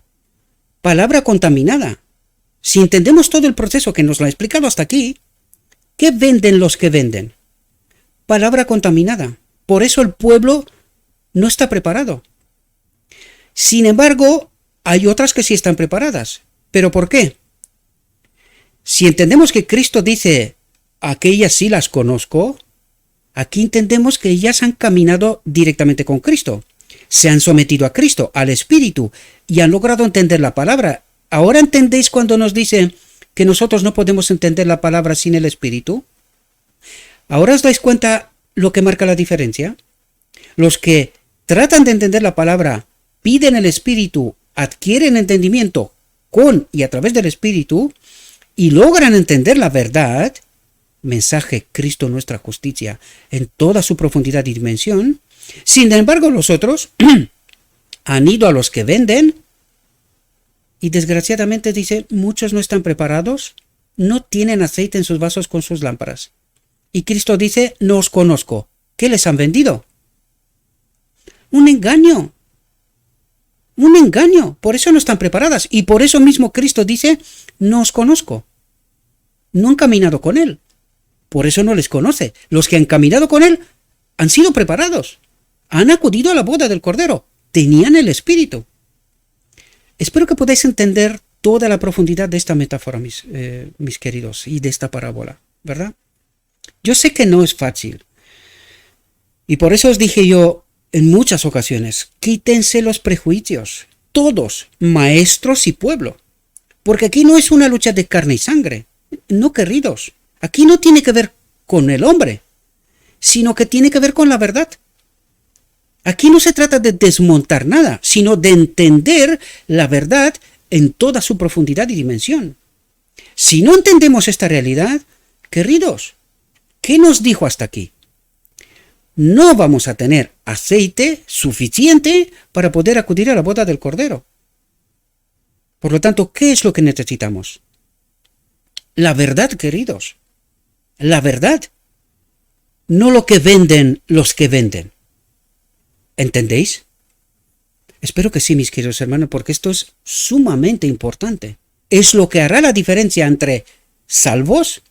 Palabra contaminada. Si entendemos todo el proceso que nos lo ha explicado hasta aquí, ¿qué venden los que venden? Palabra contaminada. Por eso el pueblo no está preparado. Sin embargo, hay otras que sí están preparadas. ¿Pero por qué? Si entendemos que Cristo dice, aquellas sí las conozco, aquí entendemos que ellas han caminado directamente con Cristo. Se han sometido a Cristo, al Espíritu, y han logrado entender la palabra. ¿Ahora entendéis cuando nos dice que nosotros no podemos entender la palabra sin el Espíritu? ¿Ahora os dais cuenta lo que marca la diferencia? Los que tratan de entender la palabra, piden el Espíritu, adquieren entendimiento con y a través del Espíritu, y logran entender la verdad, mensaje Cristo nuestra justicia, en toda su profundidad y dimensión. Sin embargo, los otros han ido a los que venden y desgraciadamente dice, muchos no están preparados, no tienen aceite en sus vasos con sus lámparas. Y Cristo dice, no os conozco. ¿Qué les han vendido? Un engaño. Un engaño. Por eso no están preparadas. Y por eso mismo Cristo dice, no os conozco. No han caminado con Él. Por eso no les conoce. Los que han caminado con Él han sido preparados. Han acudido a la boda del Cordero. Tenían el Espíritu. Espero que podáis entender toda la profundidad de esta metáfora, mis queridos, y de esta parábola, ¿verdad? Yo sé que no es fácil. Y por eso os dije yo en muchas ocasiones, quítense los prejuicios. Todos, maestros y pueblo. Porque aquí no es una lucha de carne y sangre. No, queridos. Aquí no tiene que ver con el hombre, sino que tiene que ver con la verdad. Aquí no se trata de desmontar nada, sino de entender la verdad en toda su profundidad y dimensión. Si no entendemos esta realidad, queridos, ¿qué nos dijo hasta aquí? No vamos a tener aceite suficiente para poder acudir a la boda del Cordero. Por lo tanto, ¿qué es lo que necesitamos? La verdad, queridos. La verdad. No lo que venden los que venden. ¿Entendéis? Espero que sí, mis queridos hermanos, porque esto es sumamente importante. Es lo que hará la diferencia entre salvos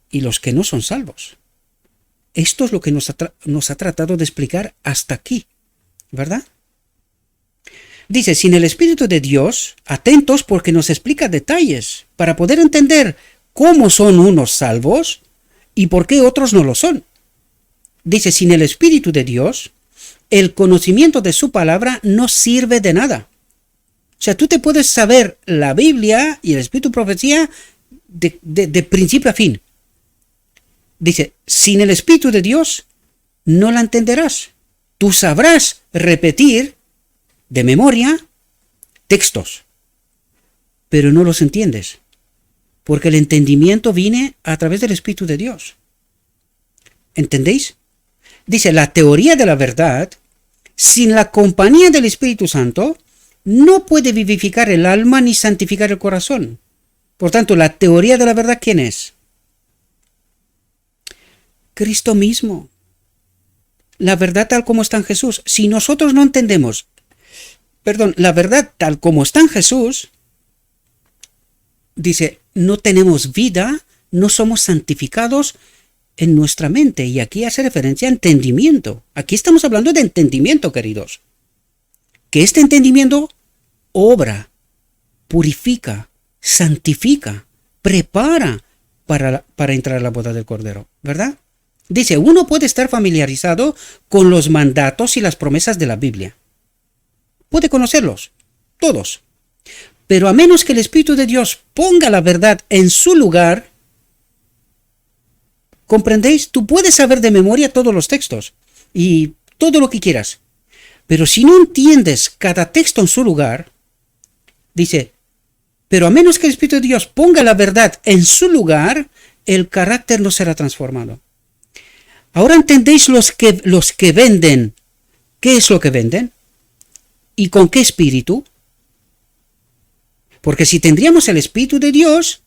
y los que no son salvos. Esto es lo que nos ha tratado de explicar hasta aquí, ¿verdad? Dice, sin el Espíritu de Dios, atentos porque nos explica detalles para poder entender cómo son unos salvos y por qué otros no lo son. Dice, sin el Espíritu de Dios, el conocimiento de su palabra no sirve de nada. O sea, tú te puedes saber la Biblia y el Espíritu de profecía de principio a fin. Dice, sin el Espíritu de Dios no la entenderás. Tú sabrás repetir de memoria textos, pero no los entiendes, porque el entendimiento viene a través del Espíritu de Dios. ¿Entendéis? Dice, la teoría de la verdad, sin la compañía del Espíritu Santo, no puede vivificar el alma ni santificar el corazón. Por tanto, la teoría de la verdad, ¿quién es? Cristo mismo. La verdad tal como está en Jesús. Si nosotros no entendemos, la verdad tal como está en Jesús, dice, no tenemos vida, no somos santificados en nuestra mente. Y aquí hace referencia a entendimiento. Aquí estamos hablando de entendimiento, queridos. Que este entendimiento obra, purifica, santifica, prepara para entrar a la boda del Cordero, ¿verdad? Dice, uno puede estar familiarizado con los mandatos y las promesas de la Biblia. Puede conocerlos, todos. Pero a menos que el Espíritu de Dios ponga la verdad en su lugar, ¿comprendéis? Tú puedes saber de memoria todos los textos y todo lo que quieras. Pero si no entiendes cada texto en su lugar, dice, pero a menos que el Espíritu de Dios ponga la verdad en su lugar, el carácter no será transformado. Ahora entendéis los que venden. ¿Qué es lo que venden? ¿Y con qué espíritu? Porque si tendríamos el Espíritu de Dios,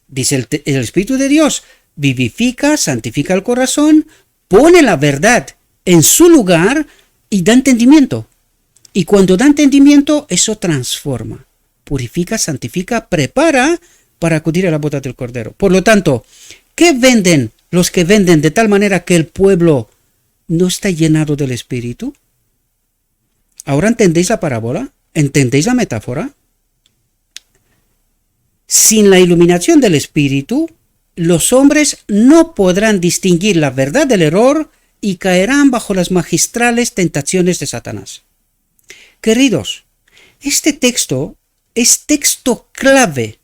dice el Espíritu de Dios, vivifica, santifica el corazón, pone la verdad en su lugar y da entendimiento. Y cuando da entendimiento, eso transforma, purifica, santifica, prepara para acudir a la boda del Cordero. Por lo tanto, ¿qué venden los que venden de tal manera que el pueblo no está llenado del Espíritu? ¿Ahora entendéis la parábola? ¿Entendéis la metáfora? Sin la iluminación del Espíritu, los hombres no podrán distinguir la verdad del error y caerán bajo las magistrales tentaciones de Satanás. Queridos, este texto es texto clave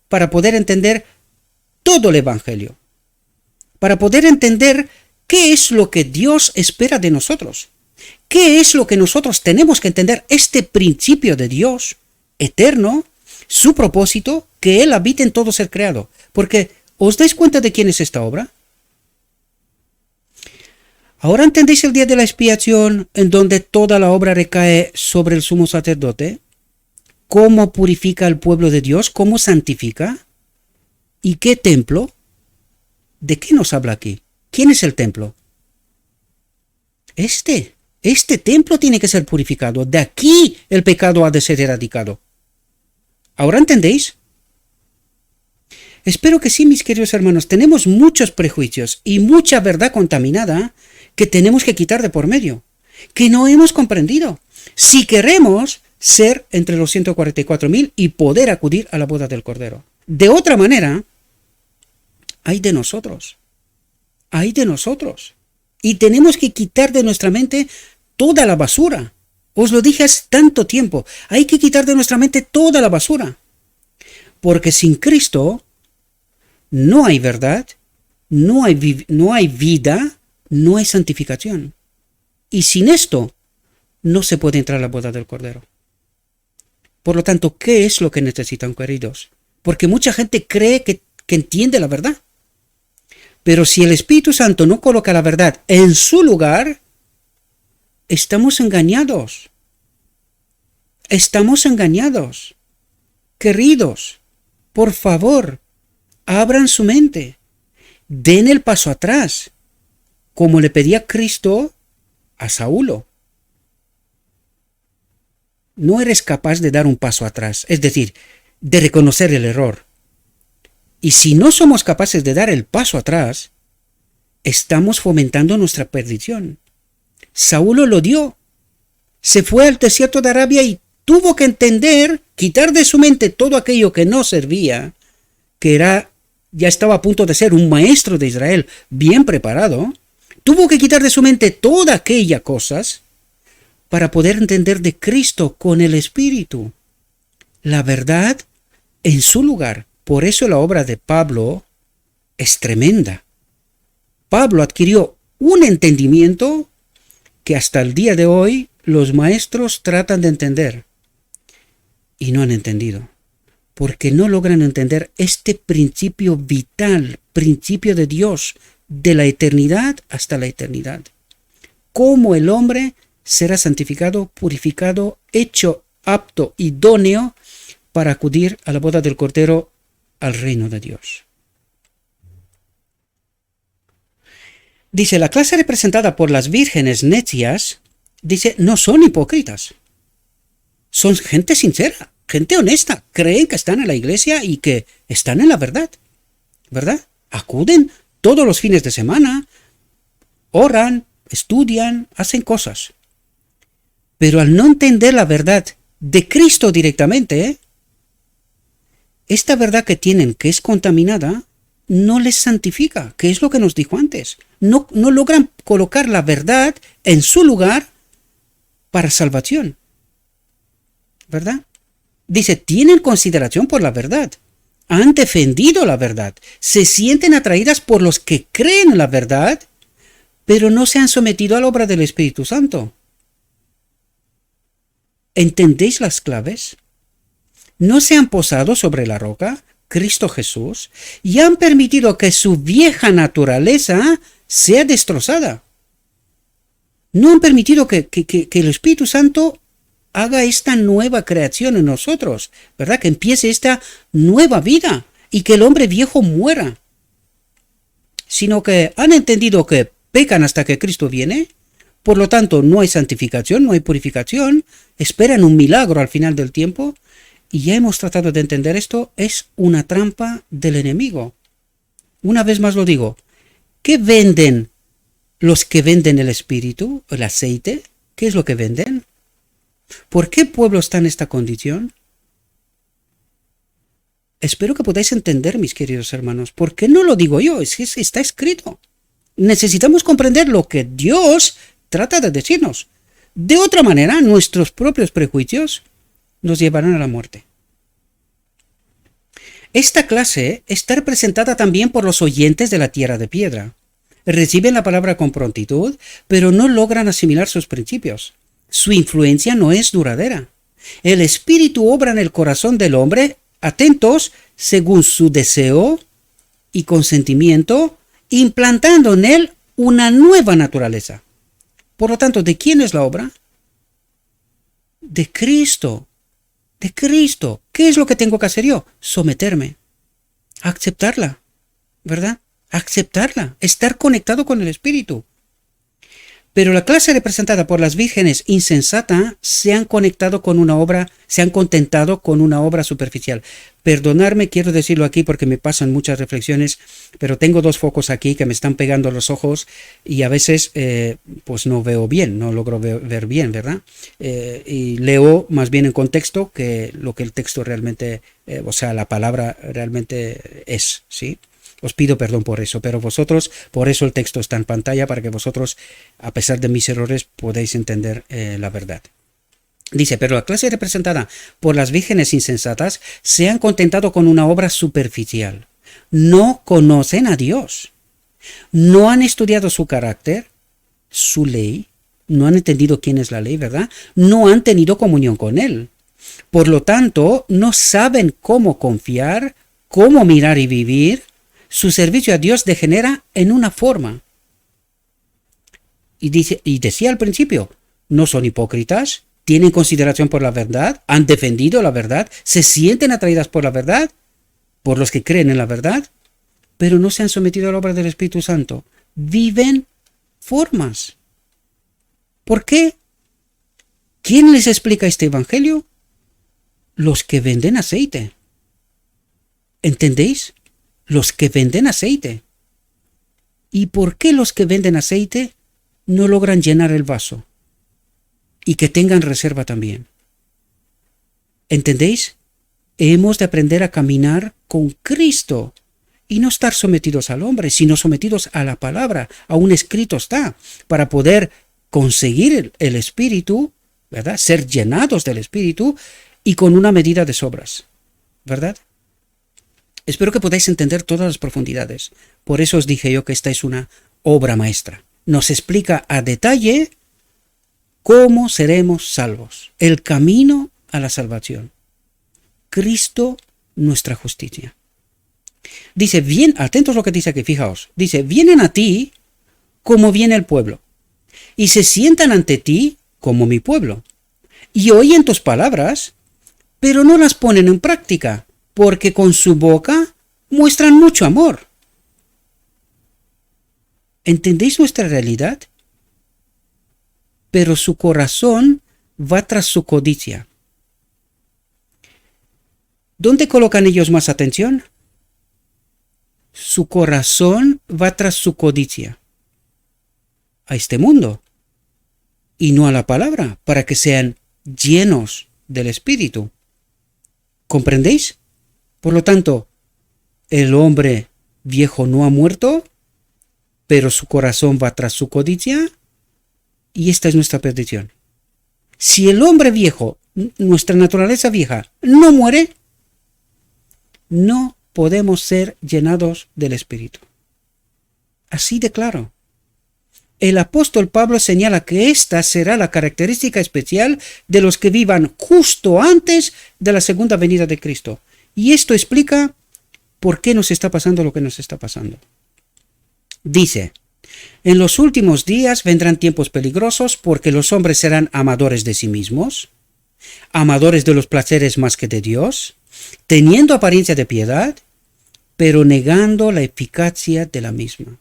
para poder entender todo el Evangelio, para poder entender qué es lo que Dios espera de nosotros, qué es lo que nosotros tenemos que entender, este principio de Dios eterno, su propósito, que Él habita en todo ser creado. Porque, ¿os dais cuenta de quién es esta obra? ¿Ahora entendéis el día de la expiación en donde toda la obra recae sobre el sumo sacerdote? ¿Cómo purifica al pueblo de Dios? ¿Cómo santifica? ¿Y qué templo? ¿De qué nos habla aquí? ¿Quién es el templo? Este templo tiene que ser purificado. De aquí el pecado ha de ser erradicado. ¿Ahora entendéis? Espero que sí, mis queridos hermanos. Tenemos muchos prejuicios y mucha verdad contaminada que tenemos que quitar de por medio, que no hemos comprendido, si queremos ser entre los 144.000 y poder acudir a la boda del Cordero. De otra manera, ay de nosotros. Y tenemos que quitar de nuestra mente toda la basura. Os lo dije hace tanto tiempo. Hay que quitar de nuestra mente toda la basura. Porque sin Cristo no hay verdad, no hay vida, no hay santificación. Y sin esto no se puede entrar a la boda del Cordero. Por lo tanto, ¿qué es lo que necesitan, queridos? Porque mucha gente cree que entiende la verdad. Pero si el Espíritu Santo no coloca la verdad en su lugar, estamos engañados. Estamos engañados. Queridos, por favor, abran su mente. Den el paso atrás, como le pedía Cristo a Saulo. No eres capaz de dar un paso atrás, es decir, de reconocer el error. Y si no somos capaces de dar el paso atrás, estamos fomentando nuestra perdición. Saulo lo dio. Se fue al desierto de Arabia y tuvo que entender, quitar de su mente todo aquello que no servía, que ya estaba a punto de ser un maestro de Israel bien preparado. Tuvo que quitar de su mente todas aquellas cosas para poder entender de Cristo con el Espíritu. La verdad en su lugar. Por eso la obra de Pablo es tremenda. Pablo adquirió un entendimiento que hasta el día de hoy los maestros tratan de entender y no han entendido, porque no logran entender este principio vital, principio de Dios, de la eternidad hasta la eternidad. Cómo el hombre será santificado, purificado, hecho apto, idóneo para acudir a la boda del Cordero, al reino de Dios. Dice, la clase representada por las vírgenes necias, dice, no son hipócritas. Son gente sincera, gente honesta. Creen que están en la iglesia y que están en la verdad. ¿Verdad? Acuden todos los fines de semana, oran, estudian, hacen cosas. Pero al no entender la verdad de Cristo directamente, esta verdad que tienen, que es contaminada, no les santifica, que es lo que nos dijo antes. No logran colocar la verdad en su lugar para salvación. ¿Verdad? Dice, tienen consideración por la verdad. Han defendido la verdad. Se sienten atraídas por los que creen en la verdad, pero no se han sometido a la obra del Espíritu Santo. ¿Entendéis las claves? No se han posado sobre la roca, Cristo Jesús, y han permitido que su vieja naturaleza sea destrozada. No han permitido que el Espíritu Santo haga esta nueva creación en nosotros, ¿verdad? Que empiece esta nueva vida y que el hombre viejo muera. Sino que han entendido que pecan hasta que Cristo viene, por lo tanto no hay santificación, no hay purificación, esperan un milagro al final del tiempo, y ya hemos tratado de entender esto, es una trampa del enemigo. Una vez más lo digo, ¿qué venden los que venden el espíritu, el aceite? ¿Qué es lo que venden? ¿Por qué el pueblo está en esta condición? Espero que podáis entender, mis queridos hermanos, porque no lo digo yo, es que está escrito. Necesitamos comprender lo que Dios trata de decirnos. De otra manera, nuestros propios prejuicios nos llevarán a la muerte. Esta clase está representada también por los oyentes de la tierra de piedra. Reciben la palabra con prontitud, pero no logran asimilar sus principios. Su influencia no es duradera. El espíritu obra en el corazón del hombre, atentos, según su deseo y consentimiento, implantando en él una nueva naturaleza. Por lo tanto, ¿de quién es la obra? De Cristo. De Cristo. ¿Qué es lo que tengo que hacer yo? Someterme. Aceptarla. ¿Verdad? Aceptarla. Estar conectado con el Espíritu. Pero la clase representada por las vírgenes insensatas se han contentado con una obra superficial. Perdonadme, quiero decirlo aquí porque me pasan muchas reflexiones, pero tengo dos focos aquí que me están pegando los ojos y a veces pues no veo bien, no logro ver bien, ¿verdad? Y leo más bien en contexto que lo que el texto realmente, o sea, la palabra realmente es, ¿sí? Os pido perdón por eso, pero vosotros, por eso el texto está en pantalla, para que vosotros, a pesar de mis errores, podáis entender la verdad. Dice, pero la clase representada por las vírgenes insensatas se han contentado con una obra superficial. No conocen a Dios. No han estudiado su carácter, su ley. No han entendido quién es la ley, ¿verdad? No han tenido comunión con Él. Por lo tanto, no saben cómo confiar, cómo mirar y vivir. Su servicio a Dios degenera en una forma. Y decía al principio, no son hipócritas, tienen consideración por la verdad, han defendido la verdad, se sienten atraídas por la verdad, por los que creen en la verdad, pero no se han sometido a la obra del Espíritu Santo. Viven formas. ¿Por qué? ¿Quién les explica este evangelio? Los que venden aceite. ¿Entendéis? Los que venden aceite. ¿Y por qué los que venden aceite no logran llenar el vaso? Y que tengan reserva también. ¿Entendéis? Hemos de aprender a caminar con Cristo y no estar sometidos al hombre, sino sometidos a la palabra. Aún escrito está, para poder conseguir el Espíritu, ¿verdad? Ser llenados del Espíritu y con una medida de sobras, ¿verdad? Espero que podáis entender todas las profundidades. Por eso os dije yo que esta es una obra maestra. Nos explica a detalle cómo seremos salvos. El camino a la salvación. Cristo, nuestra justicia. Dice, bien, atentos a lo que dice aquí, fijaos. Dice, vienen a ti como viene el pueblo. Y se sientan ante ti como mi pueblo. Y oyen tus palabras, pero no las ponen en práctica, porque con su boca muestran mucho amor. ¿Entendéis nuestra realidad? Pero su corazón va tras su codicia. ¿Dónde colocan ellos más atención? Su corazón va tras su codicia. A este mundo. Y no a la palabra, para que sean llenos del Espíritu. ¿Comprendéis? Por lo tanto, el hombre viejo no ha muerto, pero su corazón va tras su codicia, y esta es nuestra perdición. Si el hombre viejo, nuestra naturaleza vieja, no muere, no podemos ser llenados del Espíritu. Así de claro. el apóstol Pablo señala que esta será la característica especial de los que vivan justo antes de la segunda venida de Cristo. Y esto explica por qué nos está pasando lo que nos está pasando. Dice, en los últimos días vendrán tiempos peligrosos porque los hombres serán amadores de sí mismos, amadores de los placeres más que de Dios, teniendo apariencia de piedad, pero negando la eficacia de la misma.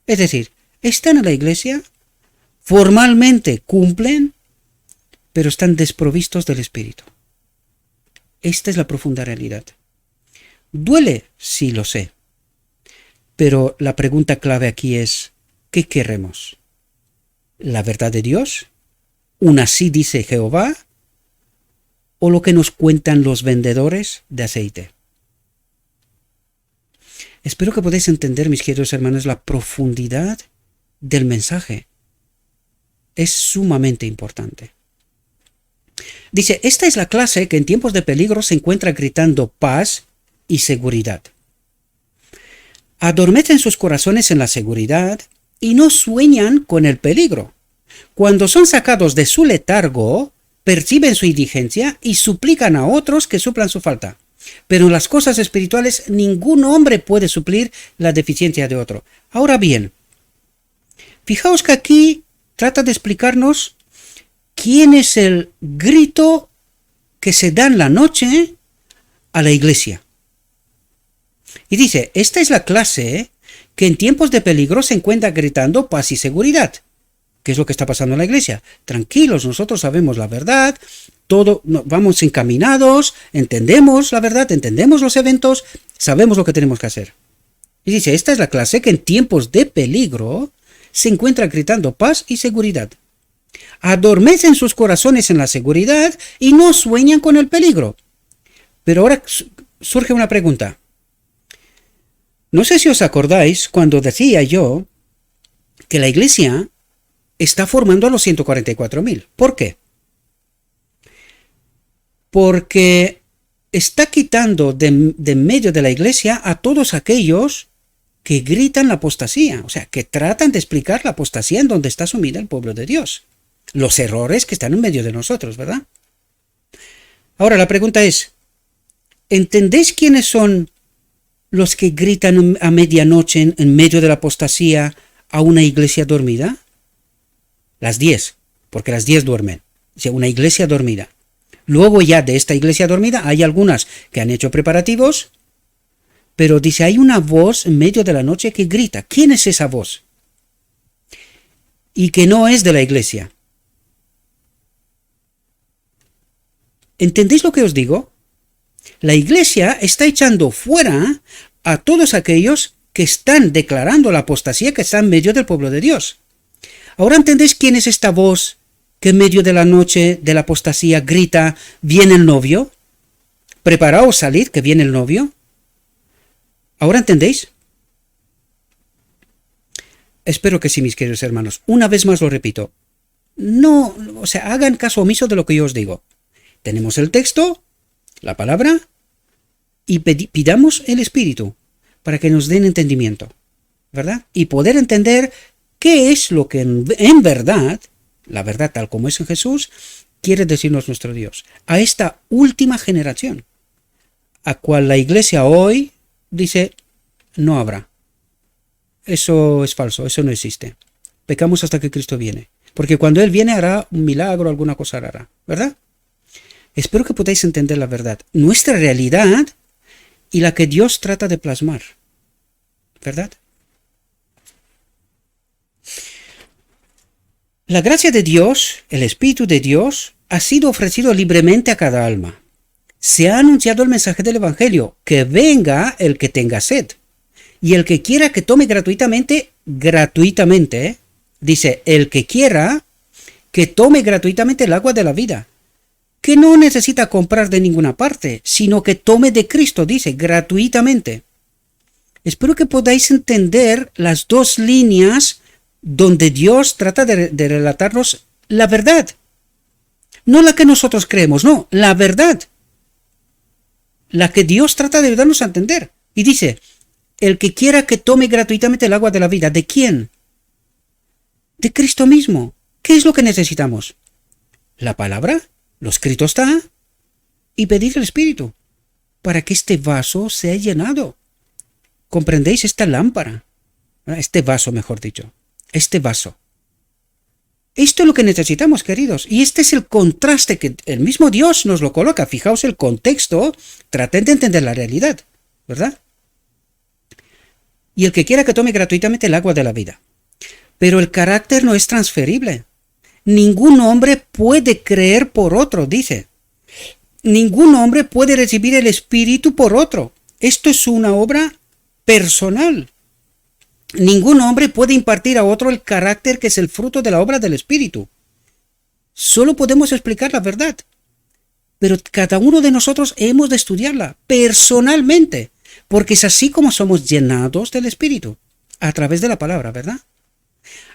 Es decir, están en la iglesia, formalmente cumplen, pero están desprovistos del Espíritu. Esta es la profunda realidad. Duele, sí lo sé, pero la pregunta clave aquí es, ¿qué queremos? ¿La verdad de Dios? ¿Un así dice Jehová? ¿O lo que nos cuentan los vendedores de aceite? Espero que podáis entender, mis queridos hermanos, la profundidad del mensaje. Es sumamente importante. Dice, esta es la clase que en tiempos de peligro se encuentra gritando paz y seguridad. Adormecen sus corazones en la seguridad y no sueñan con el peligro. Cuando son sacados de su letargo, perciben su indigencia y suplican a otros que suplan su falta. Pero en las cosas espirituales ningún hombre puede suplir la deficiencia de otro. Ahora bien, fijaos que aquí trata de explicarnos quién es el grito que se da en la noche a la iglesia. Y dice, esta es la clase que en tiempos de peligro se encuentra gritando paz y seguridad. ¿Qué es lo que está pasando en la iglesia? Tranquilos, nosotros sabemos la verdad, vamos encaminados, entendemos la verdad, entendemos los eventos, sabemos lo que tenemos que hacer. Y dice, esta es la clase que en tiempos de peligro se encuentra gritando paz y seguridad. Adormecen sus corazones en la seguridad y no sueñan con el peligro. Pero ahora surge una pregunta. No sé si os acordáis cuando decía yo que la iglesia está formando a los 144.000. ¿Por qué? Porque está quitando de medio de la iglesia a todos aquellos que gritan la apostasía, o sea, que tratan de explicar la apostasía en donde está sumida el pueblo de Dios. Los errores que están en medio de nosotros, ¿verdad? Ahora, la pregunta es, ¿entendéis quiénes son los que gritan a medianoche en medio de la apostasía a una iglesia dormida? Las 10, porque las 10 duermen. O sea, una iglesia dormida. Luego ya de esta iglesia dormida hay algunas que han hecho preparativos, pero dice, hay una voz en medio de la noche que grita. ¿Quién es esa voz? Y que no es de la iglesia. ¿Entendéis lo que os digo? La iglesia está echando fuera a todos aquellos que están declarando la apostasía que está en medio del pueblo de Dios. ¿Ahora entendéis quién es esta voz que en medio de la noche de la apostasía grita, viene el novio? Preparaos, salid, que viene el novio. ¿Ahora entendéis? Espero que sí, mis queridos hermanos. Una vez más lo repito. No, o sea, hagan caso omiso de lo que yo os digo. Tenemos el texto, la palabra, y pidamos el Espíritu para que nos den entendimiento, ¿verdad? Y poder entender qué es lo que en verdad, la verdad tal como es en Jesús, quiere decirnos nuestro Dios. A esta última generación, a cual la iglesia hoy dice, no habrá. Eso es falso, eso no existe. Pecamos hasta que Cristo viene. Porque cuando Él viene hará un milagro, alguna cosa hará, ¿verdad? Espero que podáis entender la verdad. Nuestra realidad y la que Dios trata de plasmar, ¿verdad? La gracia de Dios, el Espíritu de Dios, ha sido ofrecido libremente a cada alma. Se ha anunciado el mensaje del Evangelio, que venga el que tenga sed. Y el que quiera que tome gratuitamente, dice, el que quiera que tome gratuitamente el agua de la vida, que no necesita comprar de ninguna parte, sino que tome de Cristo, dice, gratuitamente. Espero que podáis entender las dos líneas donde Dios trata de relatarnos la verdad. No la que nosotros creemos, no, la verdad. La que Dios trata de darnos a entender. Y dice, el que quiera que tome gratuitamente el agua de la vida, ¿de quién? de Cristo mismo. ¿Qué es lo que necesitamos? La palabra, lo escrito está, y pedir el Espíritu para que este vaso sea llenado. ¿Comprendéis? Esta lámpara, este vaso, mejor dicho, este vaso. Esto es lo que necesitamos, queridos, y este es el contraste que el mismo Dios nos lo coloca. Fijaos el contexto, traten de entender la realidad, ¿verdad? Y el que quiera que tome gratuitamente el agua de la vida. Pero el carácter no es transferible. Ningún hombre puede creer por otro, dice. Ningún hombre puede recibir el Espíritu por otro. Esto es una obra personal. Ningún hombre puede impartir a otro el carácter que es el fruto de la obra del Espíritu. Solo podemos explicar la verdad. Pero cada uno de nosotros hemos de estudiarla personalmente, porque es así como somos llenados del Espíritu, a través de la palabra, ¿verdad?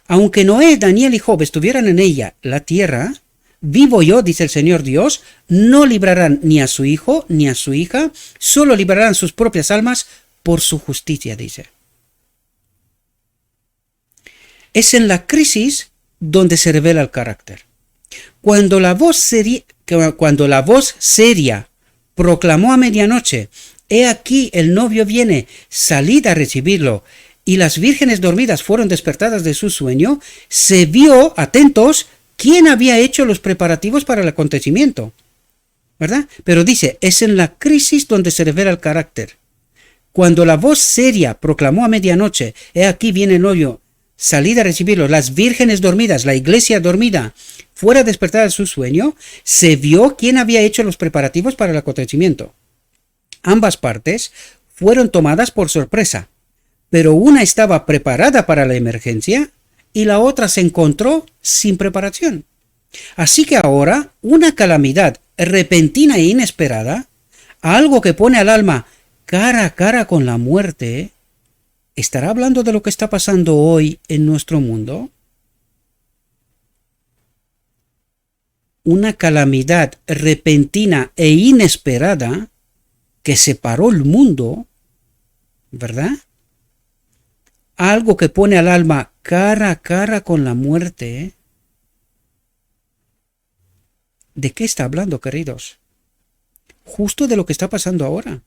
Aunque Noé, Daniel y Job estuvieran en ella, la tierra, vivo yo, dice el Señor Dios, no librarán ni a su hijo ni a su hija, solo librarán sus propias almas por su justicia, dice. Es en la crisis donde se revela el carácter. Cuando la voz seria proclamó a medianoche, he aquí el novio viene, salid a recibirlo, y las vírgenes dormidas fueron despertadas de su sueño, se vio, atentos, quién había hecho los preparativos para el acontecimiento, ¿verdad? Pero dice, es en la crisis donde se revela el carácter. Cuando la voz seria proclamó a medianoche, he aquí viene el novio, salid a recibirlo, las vírgenes dormidas, la iglesia dormida, fuera despertada de su sueño, se vio quién había hecho los preparativos para el acontecimiento. Ambas partes fueron tomadas por sorpresa, pero una estaba preparada para la emergencia y la otra se encontró sin preparación. Así que ahora, una calamidad repentina e inesperada, algo que pone al alma cara a cara con la muerte, ¿estará hablando de lo que está pasando hoy en nuestro mundo? Una calamidad repentina e inesperada que separó el mundo, ¿verdad? Algo que pone al alma cara a cara con la muerte. ¿De qué está hablando, queridos? Justo de lo que está pasando ahora.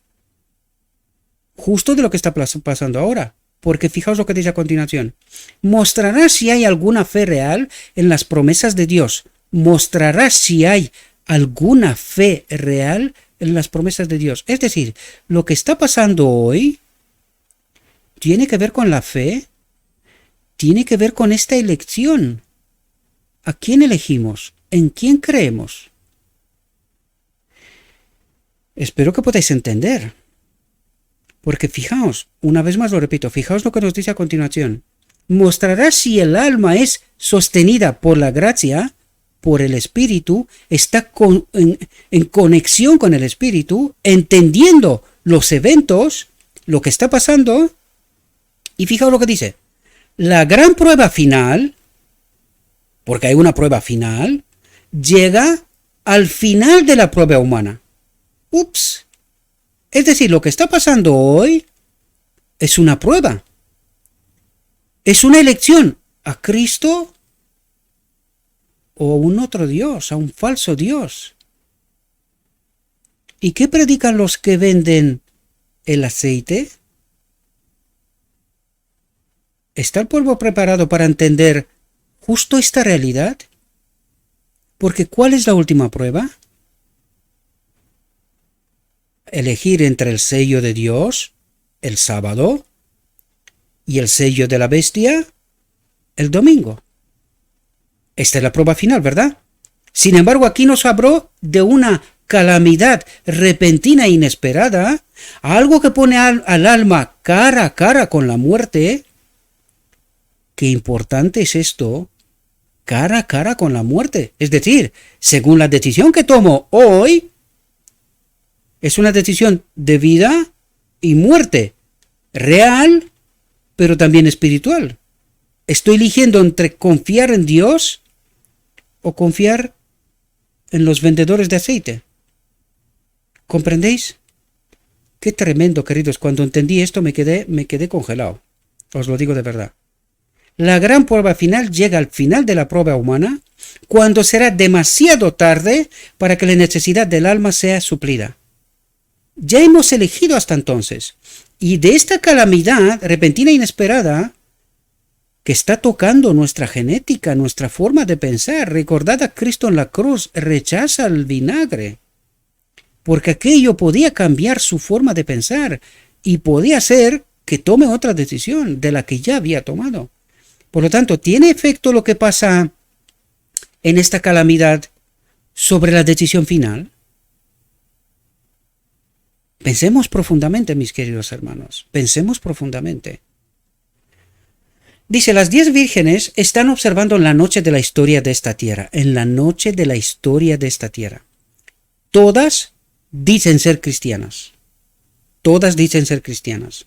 Justo de lo que está pasando ahora. Porque fijaos lo que dice a continuación. Mostrará si hay alguna fe real en las promesas de Dios. Mostrará si hay alguna fe real en las promesas de Dios. Es decir, lo que está pasando hoy tiene que ver con la fe, tiene que ver con esta elección. ¿A quién elegimos? ¿En quién creemos? Espero que podáis entender. Porque fijaos, una vez más lo repito, fijaos lo que nos dice a continuación. Mostrará si el alma es sostenida por la gracia, por el Espíritu, está en conexión con el Espíritu, entendiendo los eventos, lo que está pasando. Y fijaos lo que dice. La gran prueba final, porque hay una prueba final, llega al final de la prueba humana. Ups. Es decir, lo que está pasando hoy es una prueba. Es una elección a Cristo o a un otro Dios, a un falso Dios. ¿Y qué predican los que venden el aceite? ¿Está el pueblo preparado para entender justo esta realidad? Porque ¿cuál es la última prueba? Elegir entre el sello de Dios, el sábado, y el sello de la bestia, el domingo. Esta es la prueba final, ¿verdad? Sin embargo, aquí nos habló de una calamidad repentina e inesperada, algo que pone al alma cara a cara con la muerte. Qué importante es esto, cara a cara con la muerte. Es decir, según la decisión que tomo hoy, es una decisión de vida y muerte, real, pero también espiritual. Estoy eligiendo entre confiar en Dios o confiar en los vendedores de aceite. ¿Comprendéis? Qué tremendo, queridos. Cuando entendí esto me quedé congelado. Os lo digo de verdad. La gran prueba final llega al final de la prueba humana, cuando será demasiado tarde para que la necesidad del alma sea suplida. Ya hemos elegido hasta entonces, y de esta calamidad repentina e inesperada, que está tocando nuestra genética, nuestra forma de pensar, recordad a Cristo en la cruz, rechaza el vinagre, porque aquello podía cambiar su forma de pensar y podía hacer que tome otra decisión de la que ya había tomado. Por lo tanto, ¿tiene efecto lo que pasa en esta calamidad sobre la decisión final? Pensemos profundamente, mis queridos hermanos, pensemos profundamente. Dice, las 10 vírgenes están observando en la noche de la historia de esta tierra, en la noche de la historia de esta tierra. Todas dicen ser cristianas. Todas dicen ser cristianas.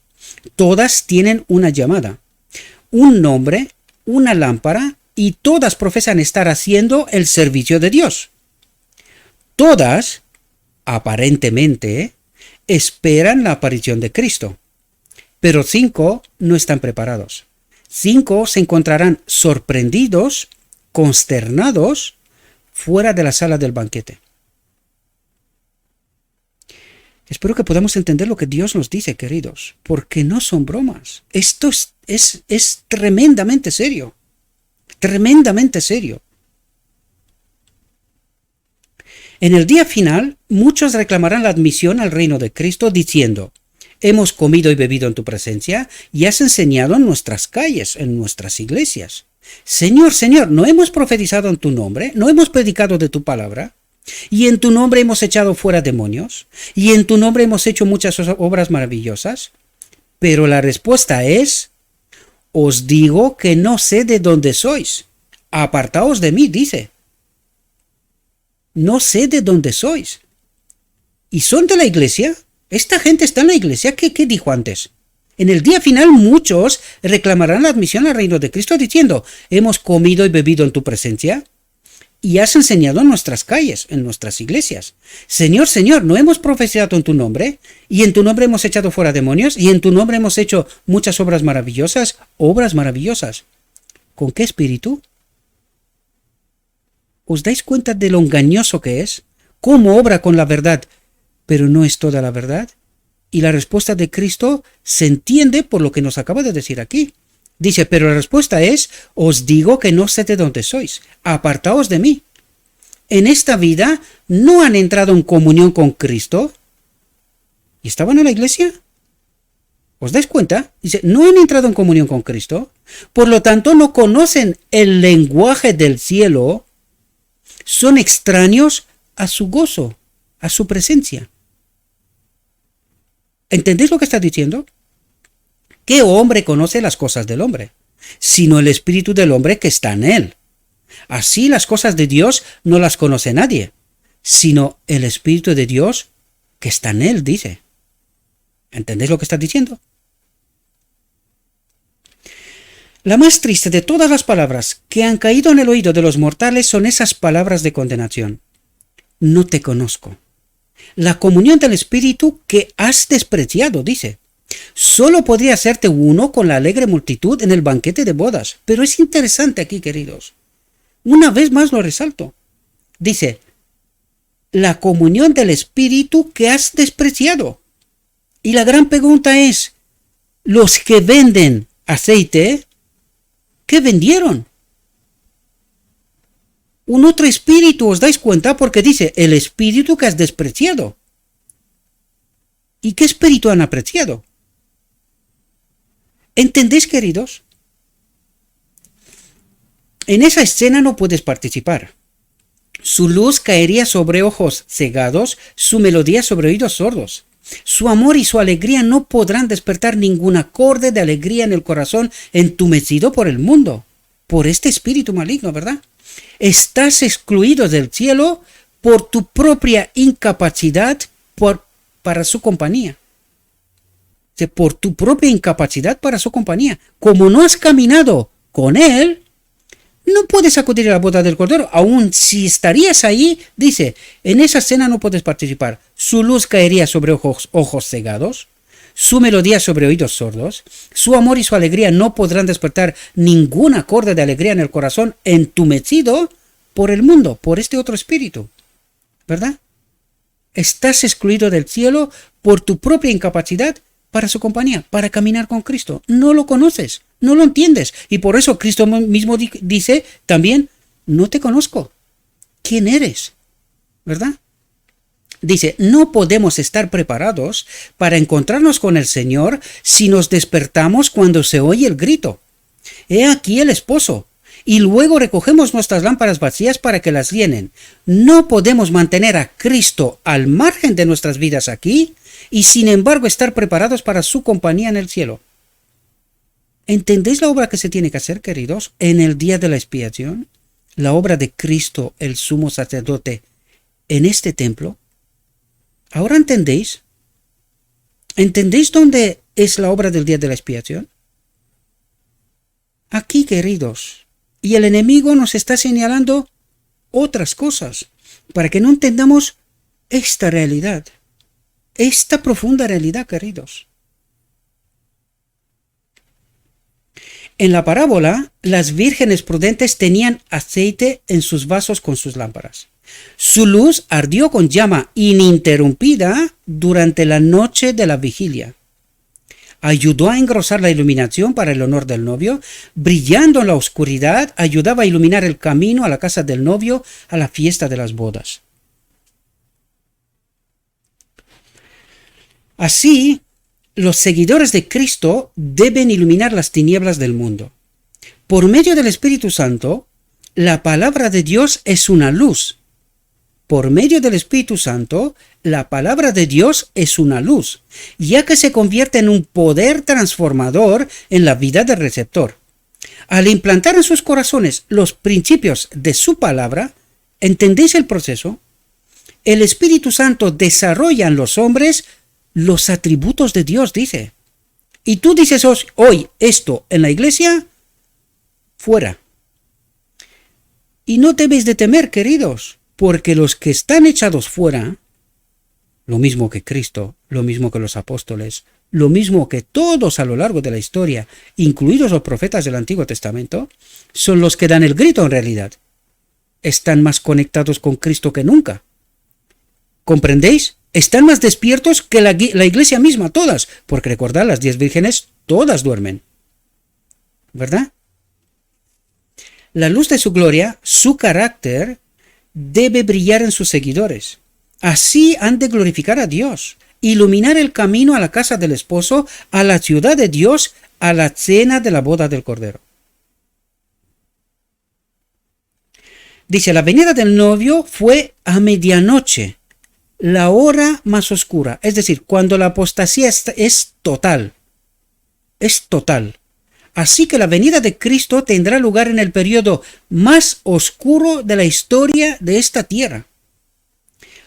Todas tienen una llamada, un nombre, una lámpara, y todas profesan estar haciendo el servicio de Dios. Todas, aparentemente, esperan la aparición de Cristo. Pero 5 no están preparados. 5 se encontrarán sorprendidos, consternados, fuera de la sala del banquete. Espero que podamos entender lo que Dios nos dice, queridos, porque no son bromas. Esto es tremendamente serio. Tremendamente serio. En el día final, muchos reclamarán la admisión al reino de Cristo diciendo: hemos comido y bebido en tu presencia y has enseñado en nuestras calles, en nuestras iglesias. Señor, Señor, ¿no hemos profetizado en tu nombre? ¿No hemos predicado de tu palabra? ¿Y en tu nombre hemos echado fuera demonios? ¿Y en tu nombre hemos hecho muchas obras maravillosas? Pero la respuesta es: os digo que no sé de dónde sois. Apartaos de mí, dice. No sé de dónde sois. ¿Y son de la iglesia? ¿Esta gente está en la iglesia? ¿Qué dijo antes? En el día final muchos reclamarán la admisión al reino de Cristo diciendo: hemos comido y bebido en tu presencia y has enseñado en nuestras calles, en nuestras iglesias. Señor, Señor, ¿no hemos profetizado en tu nombre? ¿Y en tu nombre hemos echado fuera demonios? ¿Y en tu nombre hemos hecho muchas obras maravillosas? Obras maravillosas. ¿Con qué espíritu? ¿Os dais cuenta de lo engañoso que es? ¿Cómo obra con la verdad, pero no es toda la verdad? Y la respuesta de Cristo se entiende por lo que nos acaba de decir aquí. Dice, pero la respuesta es: os digo que no sé de dónde sois. Apartaos de mí. En esta vida no han entrado en comunión con Cristo. ¿Y estaban en la iglesia? ¿Os dais cuenta? Dice, no han entrado en comunión con Cristo. Por lo tanto, no conocen el lenguaje del cielo. Son extraños a su gozo, a su presencia. ¿Entendéis lo que está diciendo? ¿Qué hombre conoce las cosas del hombre? Sino el espíritu del hombre que está en él. Así las cosas de Dios no las conoce nadie, sino el espíritu de Dios que está en él, dice. ¿Entendéis lo que está diciendo? La más triste de todas las palabras que han caído en el oído de los mortales son esas palabras de condenación. No te conozco. La comunión del Espíritu que has despreciado, dice. Solo podría hacerte uno con la alegre multitud en el banquete de bodas. Pero es interesante aquí, queridos. Una vez más lo resalto. Dice, la comunión del Espíritu que has despreciado. Y la gran pregunta es, los que venden aceite, ¿qué vendieron? Un otro espíritu, ¿os dais cuenta? Porque dice, el espíritu que has despreciado. ¿Y qué espíritu han apreciado? ¿Entendéis, queridos? En esa escena no puedes participar. Su luz caería sobre ojos cegados, su melodía sobre oídos sordos. Su amor y su alegría no podrán despertar ningún acorde de alegría en el corazón entumecido por el mundo, por este espíritu maligno, ¿verdad? Estás excluido del cielo por tu propia incapacidad para su compañía. Por tu propia incapacidad para su compañía. Como no has caminado con él, no puedes acudir a la boda del Cordero. Aun si estarías ahí, dice, en esa cena no puedes participar. Su luz caería sobre ojos cegados, su melodía sobre oídos sordos, su amor y su alegría no podrán despertar ningún acorde de alegría en el corazón entumecido por el mundo, por este otro espíritu, ¿verdad? Estás excluido del cielo por tu propia incapacidad para su compañía, para caminar con Cristo. No lo conoces, no lo entiendes. Y por eso Cristo mismo dice también, no te conozco. ¿Quién eres? ¿Verdad? Dice, no podemos estar preparados para encontrarnos con el Señor si nos despertamos cuando se oye el grito. He aquí el esposo. Y luego recogemos nuestras lámparas vacías para que las llenen. No podemos mantener a Cristo al margen de nuestras vidas aquí y sin embargo estar preparados para su compañía en el cielo. ¿Entendéis la obra que se tiene que hacer, queridos, en el día de la expiación? La obra de Cristo, el sumo sacerdote, en este templo. ¿Ahora entendéis? ¿Entendéis dónde es la obra del día de la expiación? Aquí, queridos. Y el enemigo nos está señalando otras cosas para que no entendamos esta realidad, esta profunda realidad, queridos. En la parábola, las vírgenes prudentes tenían aceite en sus vasos con sus lámparas. Su luz ardió con llama ininterrumpida durante la noche de la vigilia. Ayudó a engrosar la iluminación para el honor del novio, brillando en la oscuridad, ayudaba a iluminar el camino a la casa del novio, a la fiesta de las bodas. Así, los seguidores de Cristo deben iluminar las tinieblas del mundo. Por medio del Espíritu Santo, la palabra de Dios es una luz. Por medio del Espíritu Santo, la palabra de Dios es una luz, ya que se convierte en un poder transformador en la vida del receptor. Al implantar en sus corazones los principios de su palabra, ¿entendéis el proceso? El Espíritu Santo desarrolla en los hombres los atributos de Dios, dice. Y tú dices hoy esto en la iglesia, fuera. Y no debéis de temer, queridos, porque los que están echados fuera, lo mismo que Cristo, lo mismo que los apóstoles, lo mismo que todos a lo largo de la historia, incluidos los profetas del Antiguo Testamento, son los que dan el grito en realidad. Están más conectados con Cristo que nunca. ¿Comprendéis? Están más despiertos que la iglesia misma, todas, porque recordad, las 10 vírgenes, todas duermen. ¿Verdad? La luz de su gloria, su carácter, debe brillar en sus seguidores. Así han de glorificar a Dios, iluminar el camino a la casa del esposo, a la ciudad de Dios, a la cena de la boda del Cordero. Dice, la venida del novio fue a medianoche, la hora más oscura, es decir, cuando la apostasía es total. Es total. Así que la venida de Cristo tendrá lugar en el periodo más oscuro de la historia de esta tierra.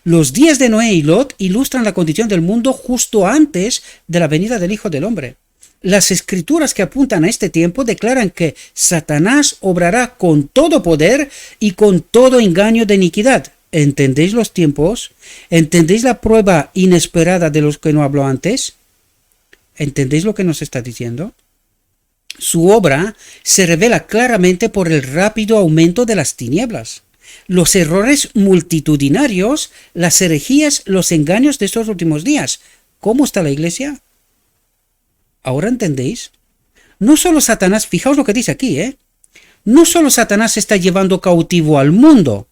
Los días de Noé y Lot ilustran la condición del mundo justo antes de la venida del Hijo del Hombre. Las escrituras que apuntan a este tiempo declaran que Satanás obrará con todo poder y con todo engaño de iniquidad. ¿Entendéis los tiempos? ¿Entendéis la prueba inesperada de los que no habló antes? ¿Entendéis lo que nos está diciendo? Su obra se revela claramente por el rápido aumento de las tinieblas, los errores multitudinarios, las herejías, los engaños de estos últimos días. ¿Cómo está la iglesia? ¿Ahora entendéis? No solo Satanás, fijaos lo que dice aquí, no solo Satanás está llevando cautivo al mundo,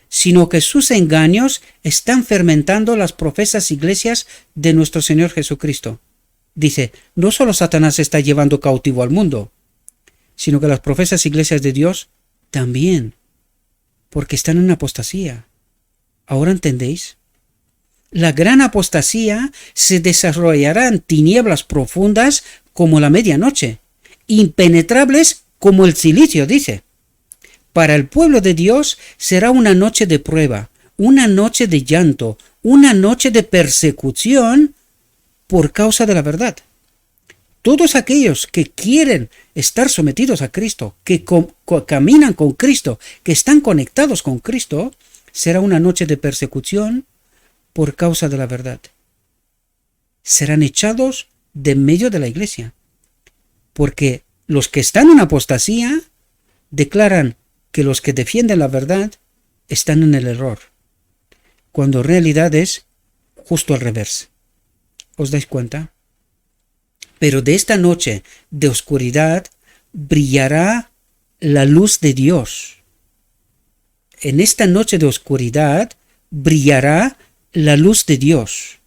sino que sus engaños están fermentando las profesas iglesias de nuestro Señor Jesucristo. Dice, no solo Satanás está llevando cautivo al mundo, sino que las profesas iglesias de Dios también, porque están en apostasía. ¿Ahora entendéis? La gran apostasía se desarrollará en tinieblas profundas como la medianoche, impenetrables como el cilicio, dice. Para el pueblo de Dios será una noche de prueba, una noche de llanto, una noche de persecución por causa de la verdad. Todos aquellos que quieren estar sometidos a Cristo, que caminan con Cristo, que están conectados con Cristo, será una noche de persecución por causa de la verdad. serán echados de en medio de la iglesia. Porque los que están en apostasía declaran que los que defienden la verdad están en el error, cuando en realidad es justo al revés. ¿Os dais cuenta? Pero de esta noche de oscuridad brillará la luz de Dios. En esta noche de oscuridad brillará la luz de Dios.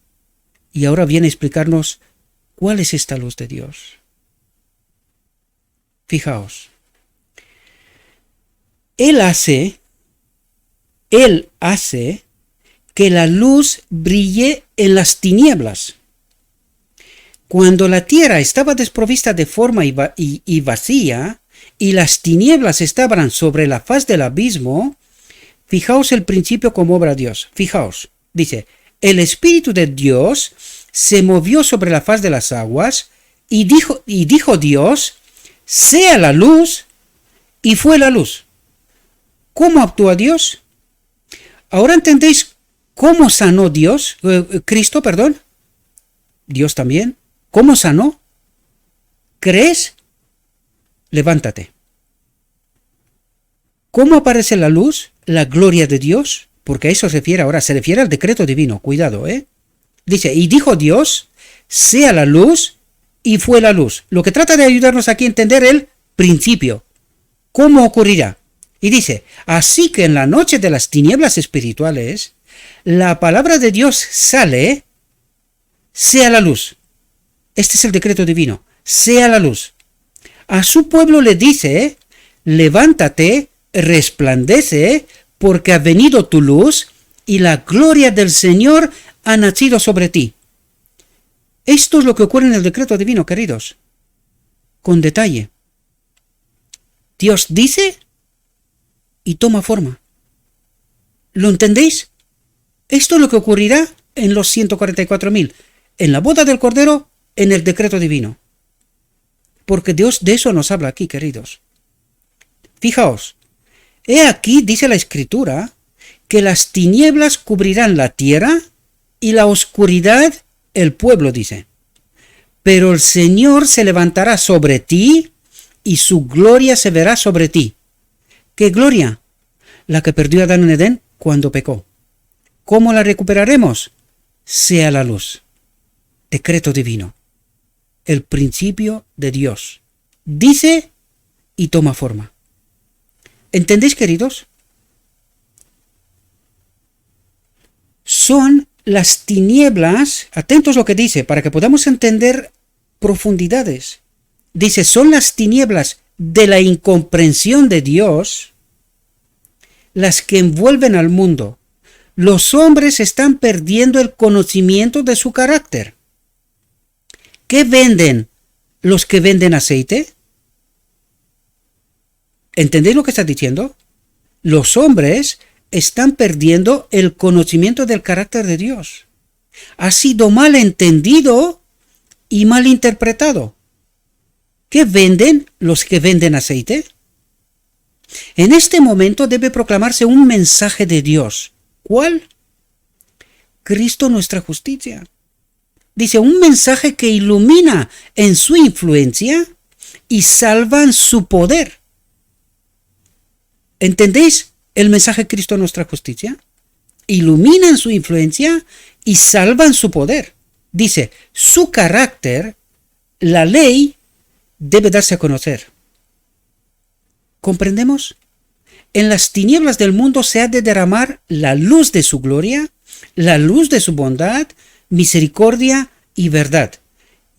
Y ahora viene a explicarnos cuál es esta luz de Dios. Fijaos. Él hace que la luz brille en las tinieblas. Cuando la tierra estaba desprovista de forma y vacía, y las tinieblas estaban sobre la faz del abismo, fijaos el principio como obra Dios. Fijaos, dice, el Espíritu de Dios se movió sobre la faz de las aguas, y dijo Dios, sea la luz, y fue la luz. ¿Cómo actúa Dios? Ahora entendéis cómo sanó Cristo. Dios también. ¿Cómo sanó? ¿Crees? Levántate. ¿Cómo aparece la luz? La gloria de Dios. Porque a eso se refiere al decreto divino. Cuidado, Dice, y dijo Dios, sea la luz, y fue la luz. Lo que trata de ayudarnos aquí a entender el principio. ¿Cómo ocurrirá? Y dice, así que en la noche de las tinieblas espirituales, la palabra de Dios sale, sea la luz. Este es el decreto divino, sea la luz. A su pueblo le dice, levántate, resplandece, porque ha venido tu luz, y la gloria del Señor ha nacido sobre ti. Esto es lo que ocurre en el decreto divino, queridos. Con detalle. Dios dice y toma forma. ¿Lo entendéis? Esto es lo que ocurrirá en los 144.000, en la boda del Cordero, en el decreto divino. Porque Dios de eso nos habla aquí, queridos. Fijaos, he aquí, dice la Escritura, que las tinieblas cubrirán la tierra y la oscuridad el pueblo, dice. Pero el Señor se levantará sobre ti y su gloria se verá sobre ti. ¿Qué gloria? La que perdió Adán en Edén cuando pecó. ¿Cómo la recuperaremos? Sea la luz. Decreto divino. El principio de Dios. Dice y toma forma. ¿Entendéis, queridos? Son las tinieblas, atentos lo que dice, para que podamos entender profundidades. Dice, son las tinieblas de la incomprensión de Dios las que envuelven al mundo. Los hombres están perdiendo el conocimiento de su carácter. ¿Qué venden los que venden aceite? ¿Entendéis lo que está diciendo? Los hombres están perdiendo el conocimiento del carácter de Dios. Ha sido mal entendido y mal interpretado. ¿Qué venden los que venden aceite? En este momento debe proclamarse un mensaje de Dios. ¿Cuál? Cristo nuestra justicia. Dice, un mensaje que ilumina en su influencia y salva en su poder. ¿Entendéis el mensaje de Cristo nuestra justicia? Ilumina en su influencia y salva en su poder. Dice, su carácter, la ley, debe darse a conocer. ¿Comprendemos? En las tinieblas del mundo se ha de derramar la luz de su gloria, la luz de su bondad, misericordia y verdad.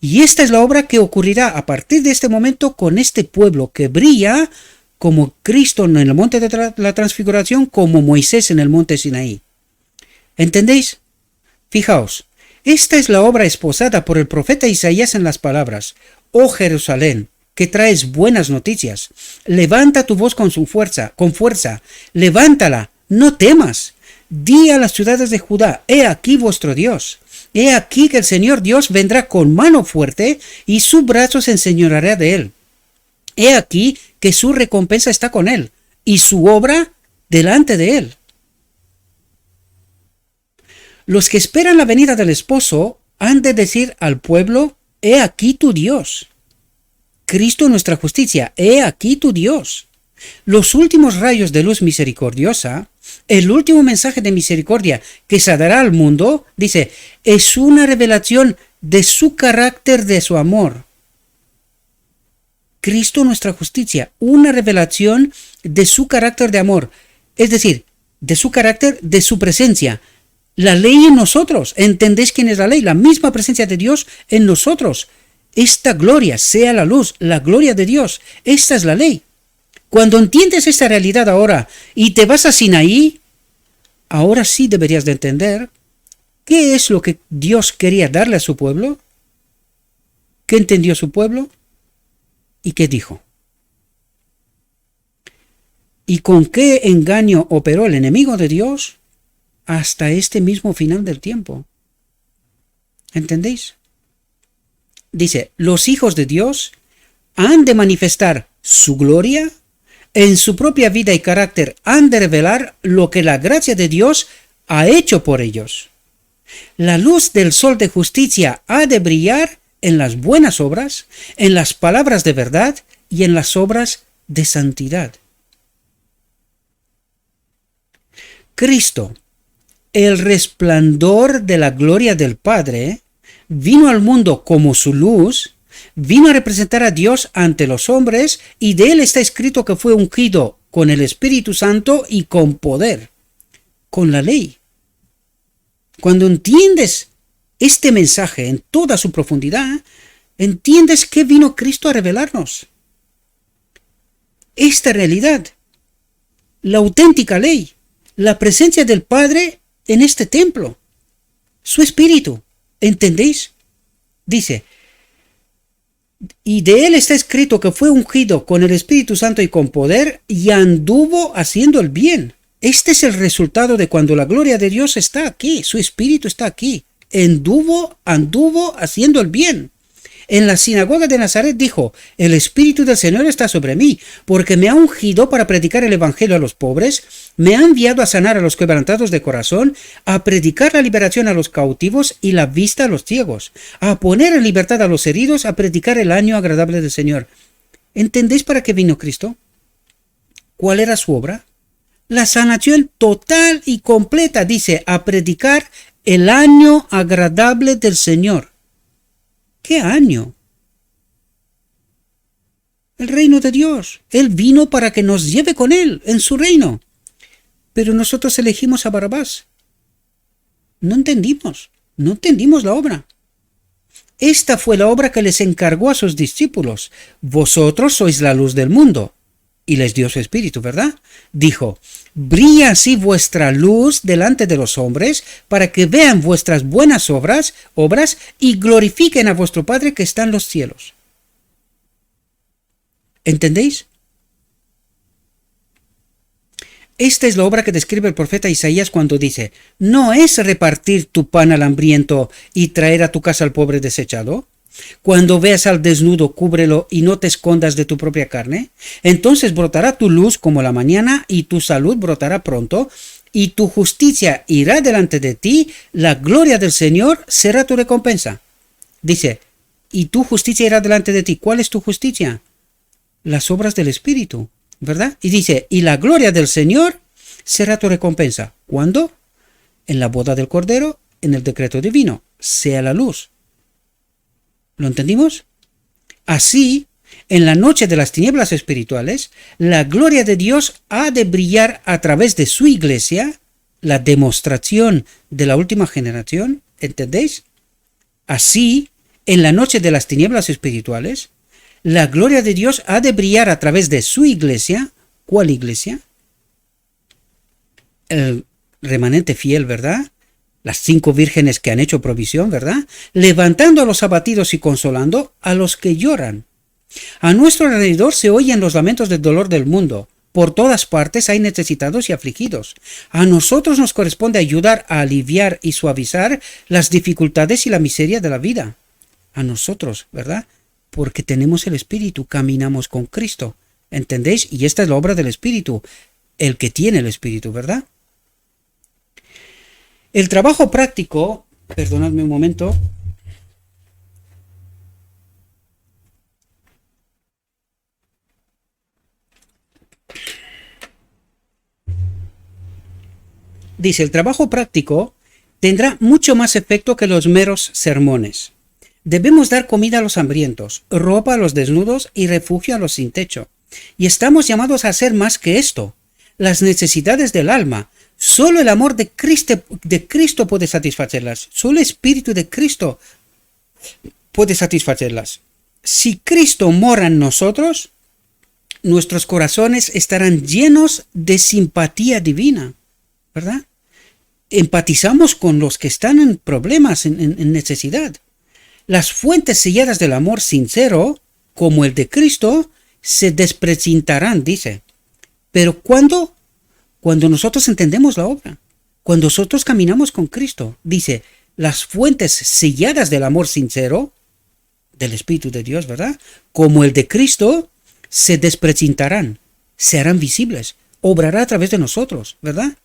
Y esta es la obra que ocurrirá a partir de este momento con este pueblo que brilla como Cristo en el monte de la transfiguración, como Moisés en el monte Sinaí. ¿Entendéis? Fijaos, esta es la obra esposada por el profeta Isaías en las palabras: Oh Jerusalén, que traes buenas noticias, levanta tu voz con fuerza, levántala, no temas. Di a las ciudades de Judá, he aquí vuestro Dios. He aquí que el Señor Dios vendrá con mano fuerte y su brazo se enseñoreará de él. He aquí que su recompensa está con él y su obra delante de él. Los que esperan la venida del esposo han de decir al pueblo: he aquí tu Dios. Cristo nuestra justicia, he aquí tu Dios. Los últimos rayos de luz misericordiosa, el último mensaje de misericordia que se dará al mundo, dice, es una revelación de su carácter, de su amor. Cristo nuestra justicia, una revelación de su carácter de amor, es decir, de su carácter, de su presencia. La ley en nosotros, ¿entendéis quién es la ley? La misma presencia de Dios en nosotros. Esta gloria sea la luz, la gloria de Dios, esta es la ley. Cuando entiendes esta realidad ahora y te vas a Sinaí, ahora sí deberías de entender qué es lo que Dios quería darle a su pueblo, qué entendió su pueblo y qué dijo. Y con qué engaño operó el enemigo de Dios hasta este mismo final del tiempo. ¿Entendéis? Dice, los hijos de Dios han de manifestar su gloria, en su propia vida y carácter han de revelar lo que la gracia de Dios ha hecho por ellos. La luz del sol de justicia ha de brillar en las buenas obras, en las palabras de verdad y en las obras de santidad. Cristo, el resplandor de la gloria del Padre, vino al mundo como su luz, vino a representar a Dios ante los hombres y de él está escrito que fue ungido con el Espíritu Santo y con poder, con la ley. Cuando entiendes este mensaje en toda su profundidad, entiendes que vino Cristo a revelarnos. Esta realidad, la auténtica ley, la presencia del Padre en este templo, su Espíritu, ¿entendéis? Dice, y de él está escrito que fue ungido con el Espíritu Santo y con poder y anduvo haciendo el bien. Este es el resultado de cuando la gloria de Dios está aquí, su Espíritu está aquí. Anduvo haciendo el bien. En la sinagoga de Nazaret dijo, el Espíritu del Señor está sobre mí, porque me ha ungido para predicar el Evangelio a los pobres, me ha enviado a sanar a los quebrantados de corazón, a predicar la liberación a los cautivos y la vista a los ciegos, a poner en libertad a los heridos, a predicar el año agradable del Señor. ¿Entendéis para qué vino Cristo? ¿Cuál era su obra? La sanación total y completa, dice, a predicar el año agradable del Señor. ¿Qué año? El reino de Dios. Él vino para que nos lleve con él en su reino. Pero nosotros elegimos a Barrabás. No entendimos la obra. Esta fue la obra que les encargó a sus discípulos. Vosotros sois la luz del mundo. Y les dio su espíritu, ¿verdad? Dijo, brilla así vuestra luz delante de los hombres, para que vean vuestras buenas obras y glorifiquen a vuestro Padre que está en los cielos. ¿Entendéis? Esta es la obra que describe el profeta Isaías cuando dice, ¿no es repartir tu pan al hambriento y traer a tu casa al pobre desechado? Cuando veas al desnudo, cúbrelo y no te escondas de tu propia carne. Entonces brotará tu luz como la mañana y tu salud brotará pronto y tu justicia irá delante de ti. La gloria del Señor será tu recompensa. Dice, y tu justicia irá delante de ti. ¿Cuál es tu justicia? Las obras del Espíritu, ¿verdad? Y dice, y la gloria del Señor será tu recompensa. ¿Cuándo? En la boda del Cordero, en el decreto divino. Sea la luz. ¿Lo entendimos? Así, en la noche de las tinieblas espirituales, la gloria de Dios ha de brillar a través de su iglesia, la demostración de la última generación, ¿entendéis? Así, en la noche de las tinieblas espirituales, la gloria de Dios ha de brillar a través de su iglesia. ¿Cuál iglesia? El remanente fiel, ¿verdad? Las 5 vírgenes que han hecho provisión, ¿verdad? Levantando a los abatidos y consolando a los que lloran. A nuestro alrededor se oyen los lamentos del dolor del mundo. Por todas partes hay necesitados y afligidos. A nosotros nos corresponde ayudar a aliviar y suavizar las dificultades y la miseria de la vida. A nosotros, ¿verdad? Porque tenemos el Espíritu, caminamos con Cristo. ¿Entendéis? Y esta es la obra del Espíritu. El que tiene el Espíritu, ¿verdad? El trabajo práctico, perdonadme un momento, Dice, el trabajo práctico tendrá mucho más efecto que los meros sermones. Debemos dar comida a los hambrientos, ropa a los desnudos y refugio a los sin techo. Y estamos llamados a hacer más que esto. Las necesidades del alma, solo el amor de Cristo puede satisfacerlas. Solo el Espíritu de Cristo puede satisfacerlas. Si Cristo mora en nosotros, nuestros corazones estarán llenos de simpatía divina, ¿verdad? Empatizamos con los que están en problemas, en necesidad. Las fuentes selladas del amor sincero, como el de Cristo, se desprecintarán, dice. Pero ¿cuándo? Cuando nosotros entendemos la obra, cuando nosotros caminamos con Cristo, dice, las fuentes selladas del amor sincero, del Espíritu de Dios, ¿verdad? Como el de Cristo, se desprecintarán, se harán visibles, obrará a través de nosotros, ¿verdad?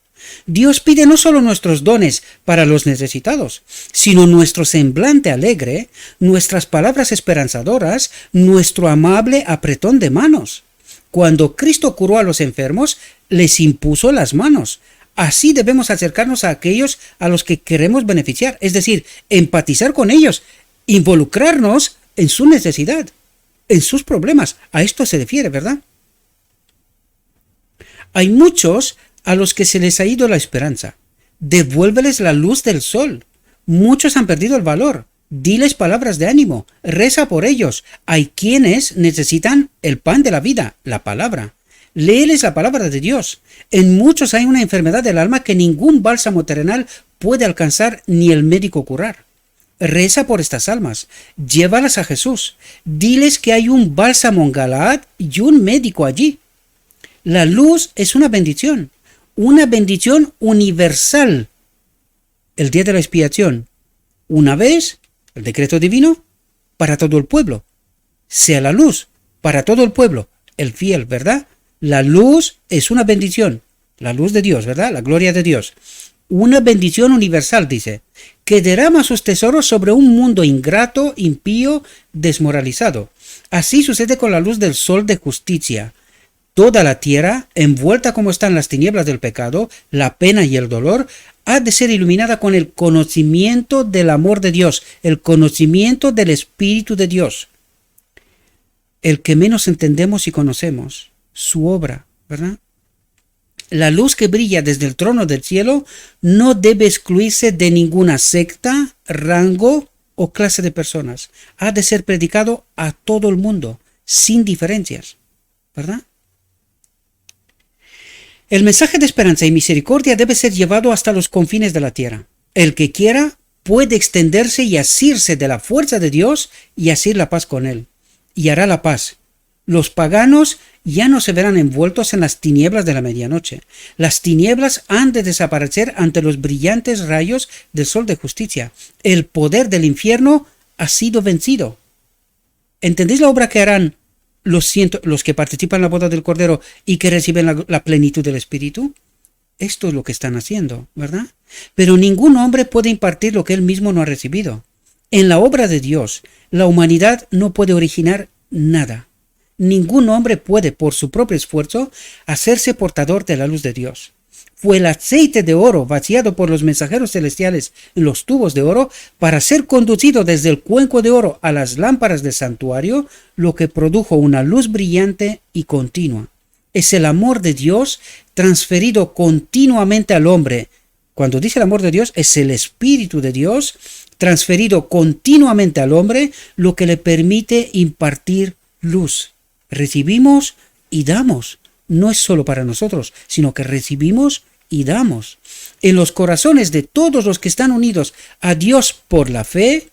Dios pide no solo nuestros dones para los necesitados, sino nuestro semblante alegre, nuestras palabras esperanzadoras, nuestro amable apretón de manos. Cuando Cristo curó a los enfermos, les impuso las manos. Así debemos acercarnos a aquellos a los que queremos beneficiar, es decir, empatizar con ellos, involucrarnos en su necesidad, en sus problemas. A esto se refiere, ¿verdad? Hay muchos a los que se les ha ido la esperanza. Devuélveles la luz del sol. Muchos han perdido el valor. Diles palabras de ánimo. Reza por ellos. Hay quienes necesitan el pan de la vida, la palabra. Léeles la palabra de Dios. En muchos hay una enfermedad del alma que ningún bálsamo terrenal puede alcanzar ni el médico curar. Reza por estas almas. Llévalas a Jesús. Diles que hay un bálsamo en Galaad y un médico allí. La luz es una bendición universal. El día de la expiación, una vez, el decreto divino, para todo el pueblo. Sea la luz, para todo el pueblo, el fiel, ¿verdad? La luz es una bendición, la luz de Dios, ¿verdad? La gloria de Dios. Una bendición universal, dice, que derrama sus tesoros sobre un mundo ingrato, impío, desmoralizado. Así sucede con la luz del sol de justicia. Toda la tierra, envuelta como están las tinieblas del pecado, la pena y el dolor, ha de ser iluminada con el conocimiento del amor de Dios, el conocimiento del Espíritu de Dios. El que menos entendemos y conocemos, su obra, ¿verdad? La luz que brilla desde el trono del cielo no debe excluirse de ninguna secta, rango o clase de personas. Ha de ser predicado a todo el mundo, sin diferencias, ¿verdad? El mensaje de esperanza y misericordia debe ser llevado hasta los confines de la tierra. El que quiera puede extenderse y asirse de la fuerza de Dios y asir la paz con él. Y hará la paz. Los paganos ya no se verán envueltos en las tinieblas de la medianoche. Las tinieblas han de desaparecer ante los brillantes rayos del sol de justicia. El poder del infierno ha sido vencido. ¿Entendéis la obra que harán los que participan en la boda del Cordero y que reciben la plenitud del Espíritu? Esto es lo que están haciendo, ¿verdad? Pero ningún hombre puede impartir lo que él mismo no ha recibido. En la obra de Dios, la humanidad no puede originar nada. Ningún hombre puede, por su propio esfuerzo, hacerse portador de la luz de Dios. Fue el aceite de oro vaciado por los mensajeros celestiales en los tubos de oro para ser conducido desde el cuenco de oro a las lámparas del santuario, lo que produjo una luz brillante y continua. Es el amor de Dios transferido continuamente al hombre. Cuando dice el amor de Dios, es el Espíritu de Dios transferido continuamente al hombre, lo que le permite impartir luz. Recibimos y damos. No es solo para nosotros, sino que recibimos y damos. En los corazones de todos los que están unidos a Dios por la fe,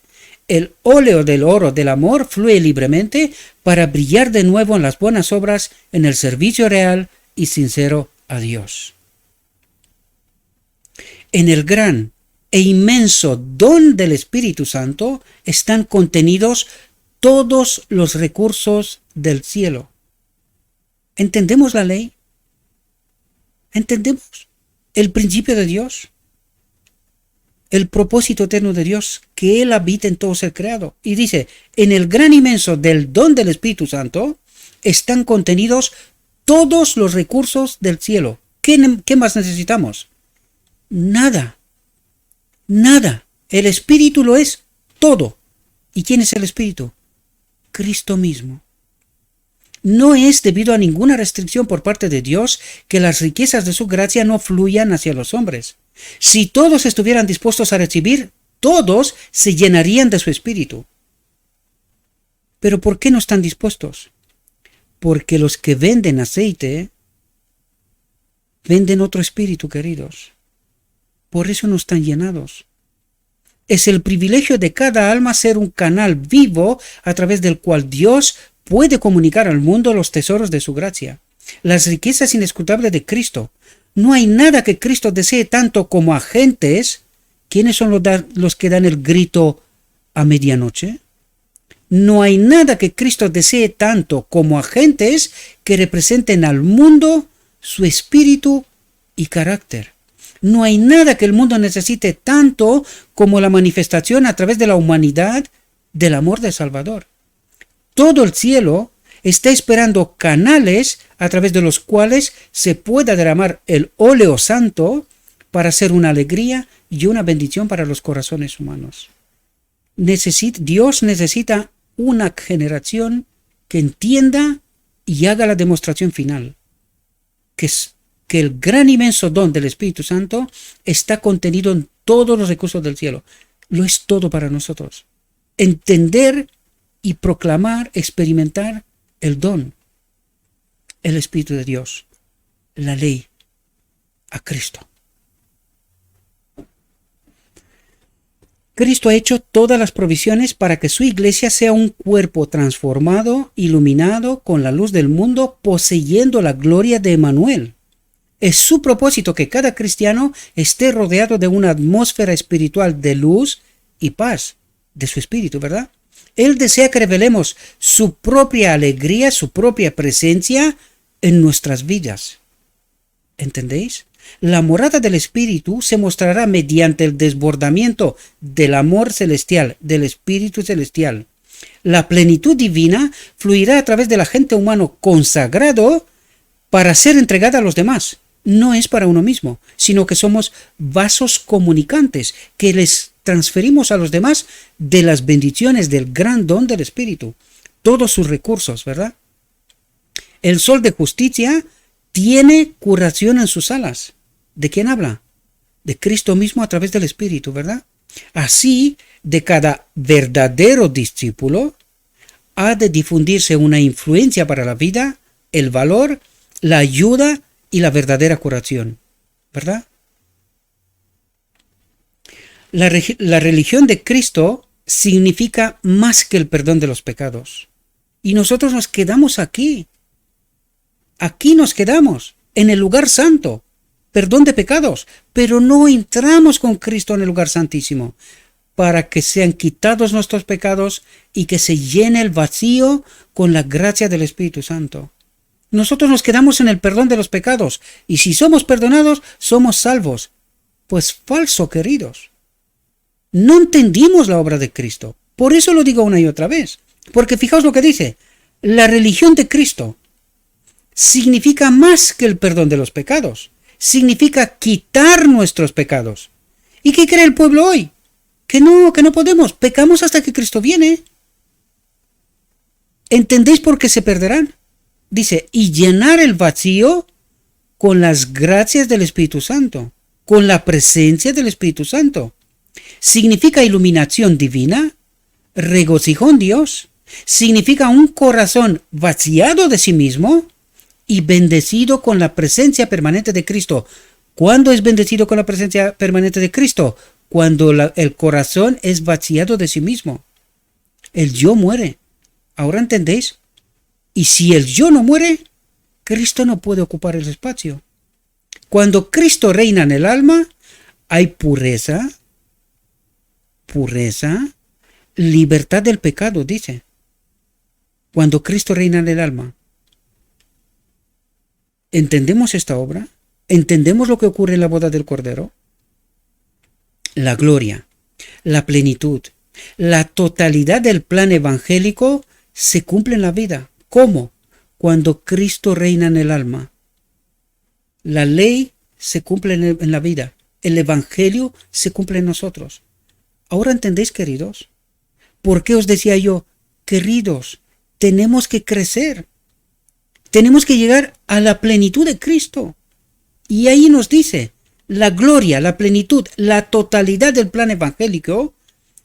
el óleo del oro del amor fluye libremente para brillar de nuevo en las buenas obras, en el servicio real y sincero a Dios. En el gran e inmenso don del Espíritu Santo están contenidos todos los recursos del cielo. ¿Entendemos la ley? ¿Entendemos el principio de Dios? El propósito eterno de Dios, que Él habita en todo ser creado. Y dice, en el gran inmenso del don del Espíritu Santo están contenidos todos los recursos del cielo. ¿Qué más necesitamos? Nada. Nada. El Espíritu lo es todo. ¿Y quién es el Espíritu? Cristo mismo. No es debido a ninguna restricción por parte de Dios que las riquezas de su gracia no fluyan hacia los hombres. Si todos estuvieran dispuestos a recibir, todos se llenarían de su Espíritu. ¿Pero por qué no están dispuestos? Porque los que venden aceite venden otro espíritu, queridos. Por eso no están llenados. Es el privilegio de cada alma ser un canal vivo a través del cual Dios puede comunicar al mundo los tesoros de su gracia, las riquezas inescrutables de Cristo. No hay nada que Cristo desee tanto como agentes. ¿Quiénes son los que dan el grito a medianoche? No hay nada que Cristo desee tanto como agentes que representen al mundo su espíritu y carácter. No hay nada que el mundo necesite tanto como la manifestación a través de la humanidad del amor del Salvador. Todo el cielo está esperando canales a través de los cuales se pueda derramar el óleo santo para ser una alegría y una bendición para los corazones humanos. Dios necesita una generación que entienda y haga la demostración final, que el gran inmenso don del Espíritu Santo está contenido en todos los recursos del cielo. Lo es todo para nosotros. Entender y proclamar, experimentar el don, el Espíritu de Dios, la ley, a Cristo. Cristo ha hecho todas las provisiones para que su iglesia sea un cuerpo transformado, iluminado con la luz del mundo, poseyendo la gloria de Emmanuel. Es su propósito que cada cristiano esté rodeado de una atmósfera espiritual de luz y paz, de su espíritu, ¿verdad? Él desea que revelemos su propia alegría, su propia presencia en nuestras vidas. ¿Entendéis? La morada del Espíritu se mostrará mediante el desbordamiento del amor celestial, del Espíritu celestial. La plenitud divina fluirá a través del agente humano consagrado para ser entregada a los demás. No es para uno mismo, sino que somos vasos comunicantes que les transferimos a los demás de las bendiciones del gran don del Espíritu. Todos sus recursos, ¿verdad? El sol de justicia tiene curación en sus alas. ¿De quién habla? De Cristo mismo a través del Espíritu, ¿verdad? Así, de cada verdadero discípulo ha de difundirse una influencia para la vida, el valor, la ayuda y la verdadera curación, ¿verdad? La religión de Cristo significa más que el perdón de los pecados. Y nosotros nos quedamos aquí. Aquí nos quedamos, en el lugar santo. Perdón de pecados, pero no entramos con Cristo en el lugar santísimo para que sean quitados nuestros pecados y que se llene el vacío con la gracia del Espíritu Santo. Nosotros nos quedamos en el perdón de los pecados y si somos perdonados, somos salvos. Pues falso, queridos. No entendimos la obra de Cristo. Por eso lo digo una y otra vez. Porque fijaos lo que dice. La religión de Cristo significa más que el perdón de los pecados. Significa quitar nuestros pecados. ¿Y qué cree el pueblo hoy? Que no podemos. Pecamos hasta que Cristo viene. ¿Entendéis por qué se perderán? Dice, y llenar el vacío con las gracias del Espíritu Santo, con la presencia del Espíritu Santo. Significa iluminación divina, regocijo en Dios, significa un corazón vaciado de sí mismo y bendecido con la presencia permanente de Cristo. ¿Cuándo es bendecido con la presencia permanente de Cristo? Cuando el corazón es vaciado de sí mismo. El yo muere. ¿Ahora entendéis? Y si el yo no muere, Cristo no puede ocupar el espacio. Cuando Cristo reina en el alma, hay pureza, libertad del pecado, dice. Cuando Cristo reina en el alma. ¿Entendemos esta obra? ¿Entendemos lo que ocurre en la boda del Cordero? La gloria, la plenitud, la totalidad del plan evangélico se cumple en la vida. ¿Cómo? Cuando Cristo reina en el alma. La ley se cumple en la vida. El Evangelio se cumple en nosotros. ¿Ahora entendéis, queridos? ¿Por qué os decía yo, queridos, tenemos que crecer? Tenemos que llegar a la plenitud de Cristo. Y ahí nos dice, la gloria, la plenitud, la totalidad del plan evangélico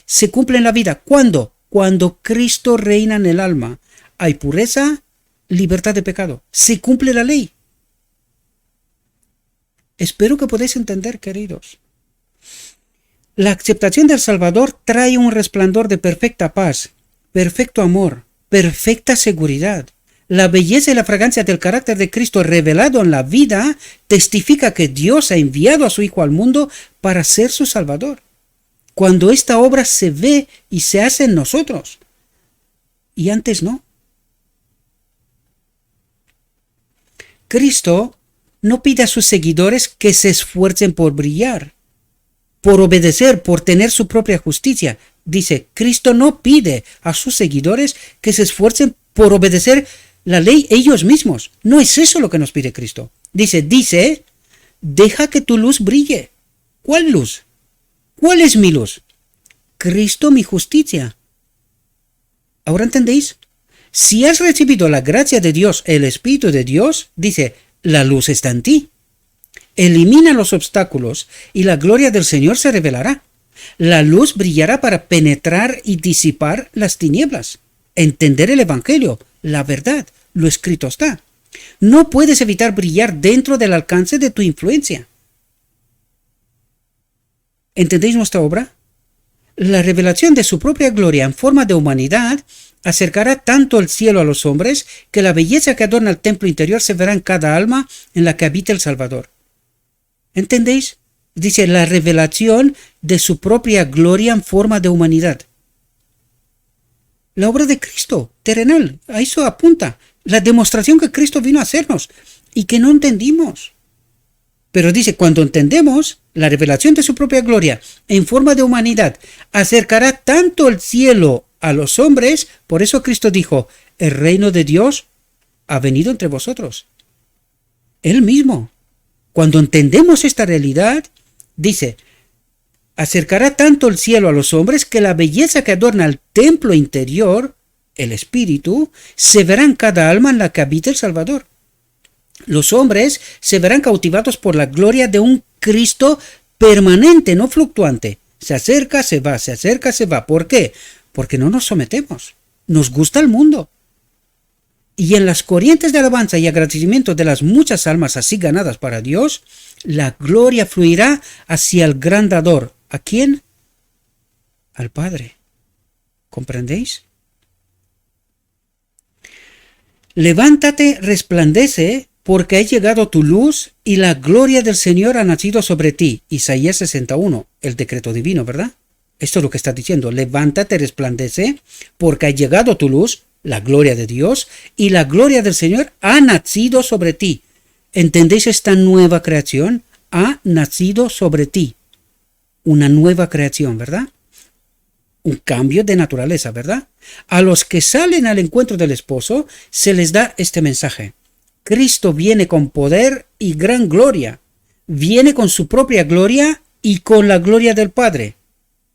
se cumple en la vida. ¿Cuándo? Cuando Cristo reina en el alma. Hay pureza, libertad de pecado. Se cumple la ley. Espero que podáis entender, queridos. La aceptación del Salvador trae un resplandor de perfecta paz, perfecto amor, perfecta seguridad. La belleza y la fragancia del carácter de Cristo revelado en la vida testifica que Dios ha enviado a su Hijo al mundo para ser su Salvador. Cuando esta obra se ve y se hace en nosotros. Y antes no. Cristo no pide a sus seguidores que se esfuercen por brillar, por obedecer, por tener su propia justicia. Dice, Cristo no pide a sus seguidores que se esfuercen por obedecer la ley ellos mismos. No es eso lo que nos pide Cristo. Dice, deja que tu luz brille. ¿Cuál luz? ¿Cuál es mi luz? Cristo, mi justicia. ¿Ahora entendéis? Si has recibido la gracia de Dios, el Espíritu de Dios, dice, la luz está en ti. Elimina los obstáculos y la gloria del Señor se revelará. La luz brillará para penetrar y disipar las tinieblas. Entender el Evangelio, la verdad, lo escrito está. No puedes evitar brillar dentro del alcance de tu influencia. ¿Entendéis nuestra obra? La revelación de su propia gloria en forma de humanidad acercará tanto el cielo a los hombres que la belleza que adorna el templo interior se verá en cada alma en la que habita el Salvador. ¿Entendéis? Dice la revelación de su propia gloria en forma de humanidad. La obra de Cristo, terrenal, a eso apunta. La demostración que Cristo vino a hacernos y que no entendimos. Pero dice, cuando entendemos la revelación de su propia gloria en forma de humanidad, acercará tanto el cielo a los hombres, por eso Cristo dijo, el reino de Dios ha venido entre vosotros. Él mismo. Cuando entendemos esta realidad, dice, acercará tanto el cielo a los hombres que la belleza que adorna el templo interior, el Espíritu, se verá en cada alma en la que habita el Salvador. Los hombres se verán cautivados por la gloria de un Cristo permanente, no fluctuante. Se acerca, se va, se acerca, se va. ¿Por qué? Porque no nos sometemos. Nos gusta el mundo. Y en las corrientes de alabanza y agradecimiento de las muchas almas así ganadas para Dios, la gloria fluirá hacia el gran dador. ¿A quién? Al Padre. ¿Comprendéis? Levántate, resplandece, porque ha llegado tu luz y la gloria del Señor ha nacido sobre ti. Isaías 61, el decreto divino, ¿verdad? Esto es lo que está diciendo. Levántate, resplandece, porque ha llegado tu luz, la gloria de Dios, y la gloria del Señor ha nacido sobre ti. ¿Entendéis esta nueva creación? Ha nacido sobre ti. Una nueva creación, ¿verdad? Un cambio de naturaleza, ¿verdad? A los que salen al encuentro del esposo se les da este mensaje. Cristo viene con poder y gran gloria. Viene con su propia gloria y con la gloria del Padre.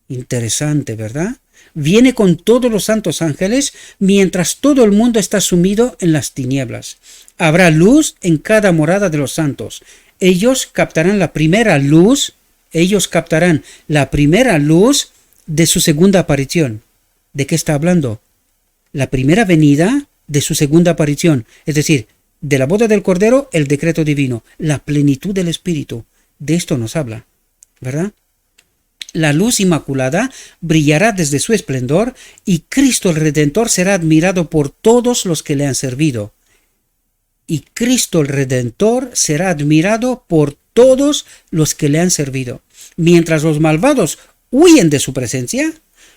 Interesante, ¿verdad? Viene con todos los santos ángeles mientras todo el mundo está sumido en las tinieblas. Habrá luz en cada morada de los santos. Ellos captarán la primera luz de su segunda aparición. ¿De qué está hablando? La primera venida de su segunda aparición, es decir, de la boda del Cordero, el decreto divino, la plenitud del Espíritu. De esto nos habla, ¿verdad? La luz inmaculada brillará desde su esplendor y Cristo el Redentor será admirado por todos los que le han servido. Y Cristo el Redentor será admirado por todos los que le han servido. Mientras los malvados huyen de su presencia,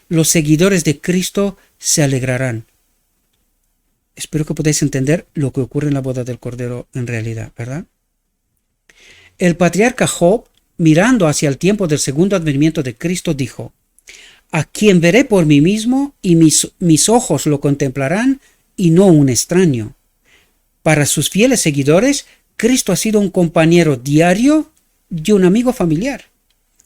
los seguidores de Cristo se alegrarán. Espero que podáis entender lo que ocurre en la boda del Cordero en realidad, ¿verdad? El patriarca Job, mirando hacia el tiempo del segundo advenimiento de Cristo, dijo, a quien veré por mí mismo y mis ojos lo contemplarán y no un extraño. Para sus fieles seguidores, Cristo ha sido un compañero diario y un amigo familiar.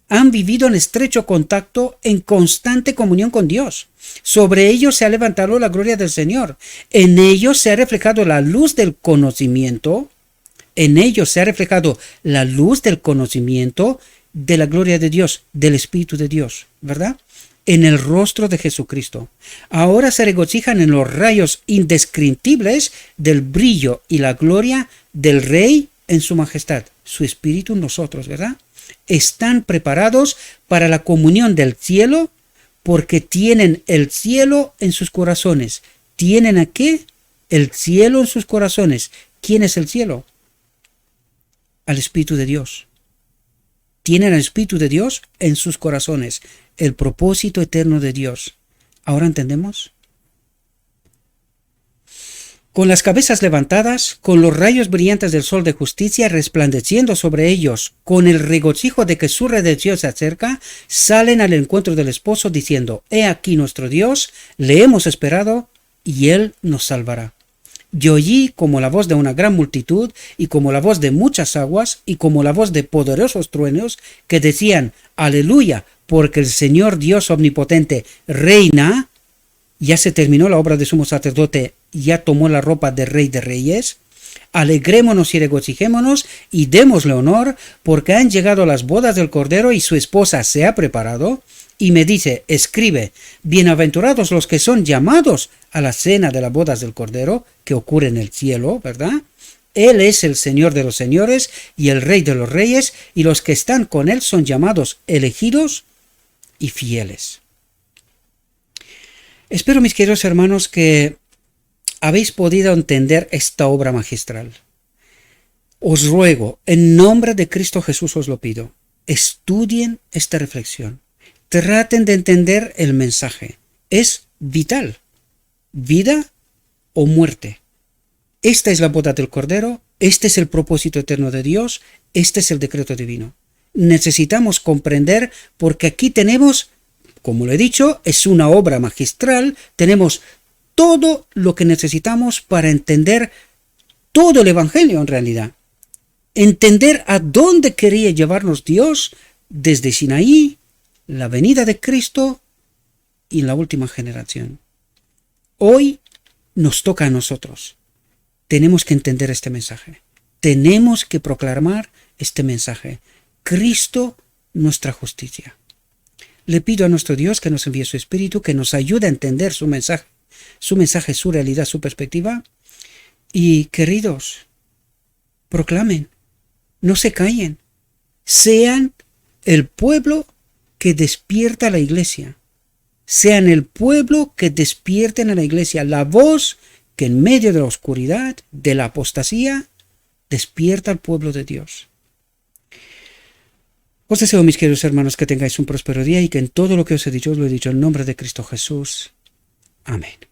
han vivido en estrecho contacto, en constante comunión con Dios. Sobre ellos se ha levantado la gloria del Señor. En ellos se ha reflejado la luz del conocimiento. En ellos se ha reflejado la luz del conocimiento de la gloria de Dios, del Espíritu de Dios, ¿verdad? En el rostro de Jesucristo. Ahora se regocijan en los rayos indescriptibles del brillo y la gloria del Rey en su majestad, su Espíritu en nosotros, ¿verdad? Están preparados para la comunión del cielo porque tienen el cielo en sus corazones. ¿Tienen a qué? El cielo en sus corazones. ¿Quién es el cielo? Al Espíritu de Dios. Tienen al Espíritu de Dios en sus corazones, el propósito eterno de Dios. ¿Ahora entendemos? Con las cabezas levantadas, con los rayos brillantes del sol de justicia resplandeciendo sobre ellos, con el regocijo de que su redención se acerca, salen al encuentro del esposo diciendo: He aquí nuestro Dios, le hemos esperado y Él nos salvará. Yo oí como la voz de una gran multitud, y como la voz de muchas aguas, y como la voz de poderosos truenos, que decían: Aleluya, porque el Señor Dios omnipotente reina. Ya se terminó la obra de sumo sacerdote, ya tomó la ropa de Rey de Reyes. Alegrémonos y regocijémonos y démosle honor, porque han llegado las bodas del Cordero y su esposa se ha preparado. Y me dice: escribe, bienaventurados los que son llamados a la cena de las bodas del Cordero, que ocurre en el cielo, ¿verdad? Él es el Señor de los señores y el Rey de los reyes, y los que están con él son llamados elegidos y fieles. Espero, mis queridos hermanos, que habéis podido entender esta obra magistral. Os ruego, en nombre de Cristo Jesús os lo pido, estudien esta reflexión. Traten de entender el mensaje. Es vital. Vida o muerte. Esta es la boda del Cordero, este es el propósito eterno de Dios, este es el decreto divino. Necesitamos comprender, porque aquí tenemos, como lo he dicho, es una obra magistral, tenemos todo lo que necesitamos para entender todo el Evangelio en realidad. Entender a dónde quería llevarnos Dios desde Sinaí, la venida de Cristo y la última generación. Hoy nos toca a nosotros. Tenemos que entender este mensaje. Tenemos que proclamar este mensaje. Cristo, nuestra justicia. Le pido a nuestro Dios que nos envíe su Espíritu, que nos ayude a entender su mensaje, su realidad, su perspectiva. Y, queridos, proclamen, no se callen, sean el pueblo que despierta a la iglesia. Sean el pueblo que despierten a la iglesia, la voz que en medio de la oscuridad, de la apostasía, despierta al pueblo de Dios. Os deseo, mis queridos hermanos, que tengáis un próspero día y que en todo lo que os he dicho, os lo he dicho en nombre de Cristo Jesús. Amén.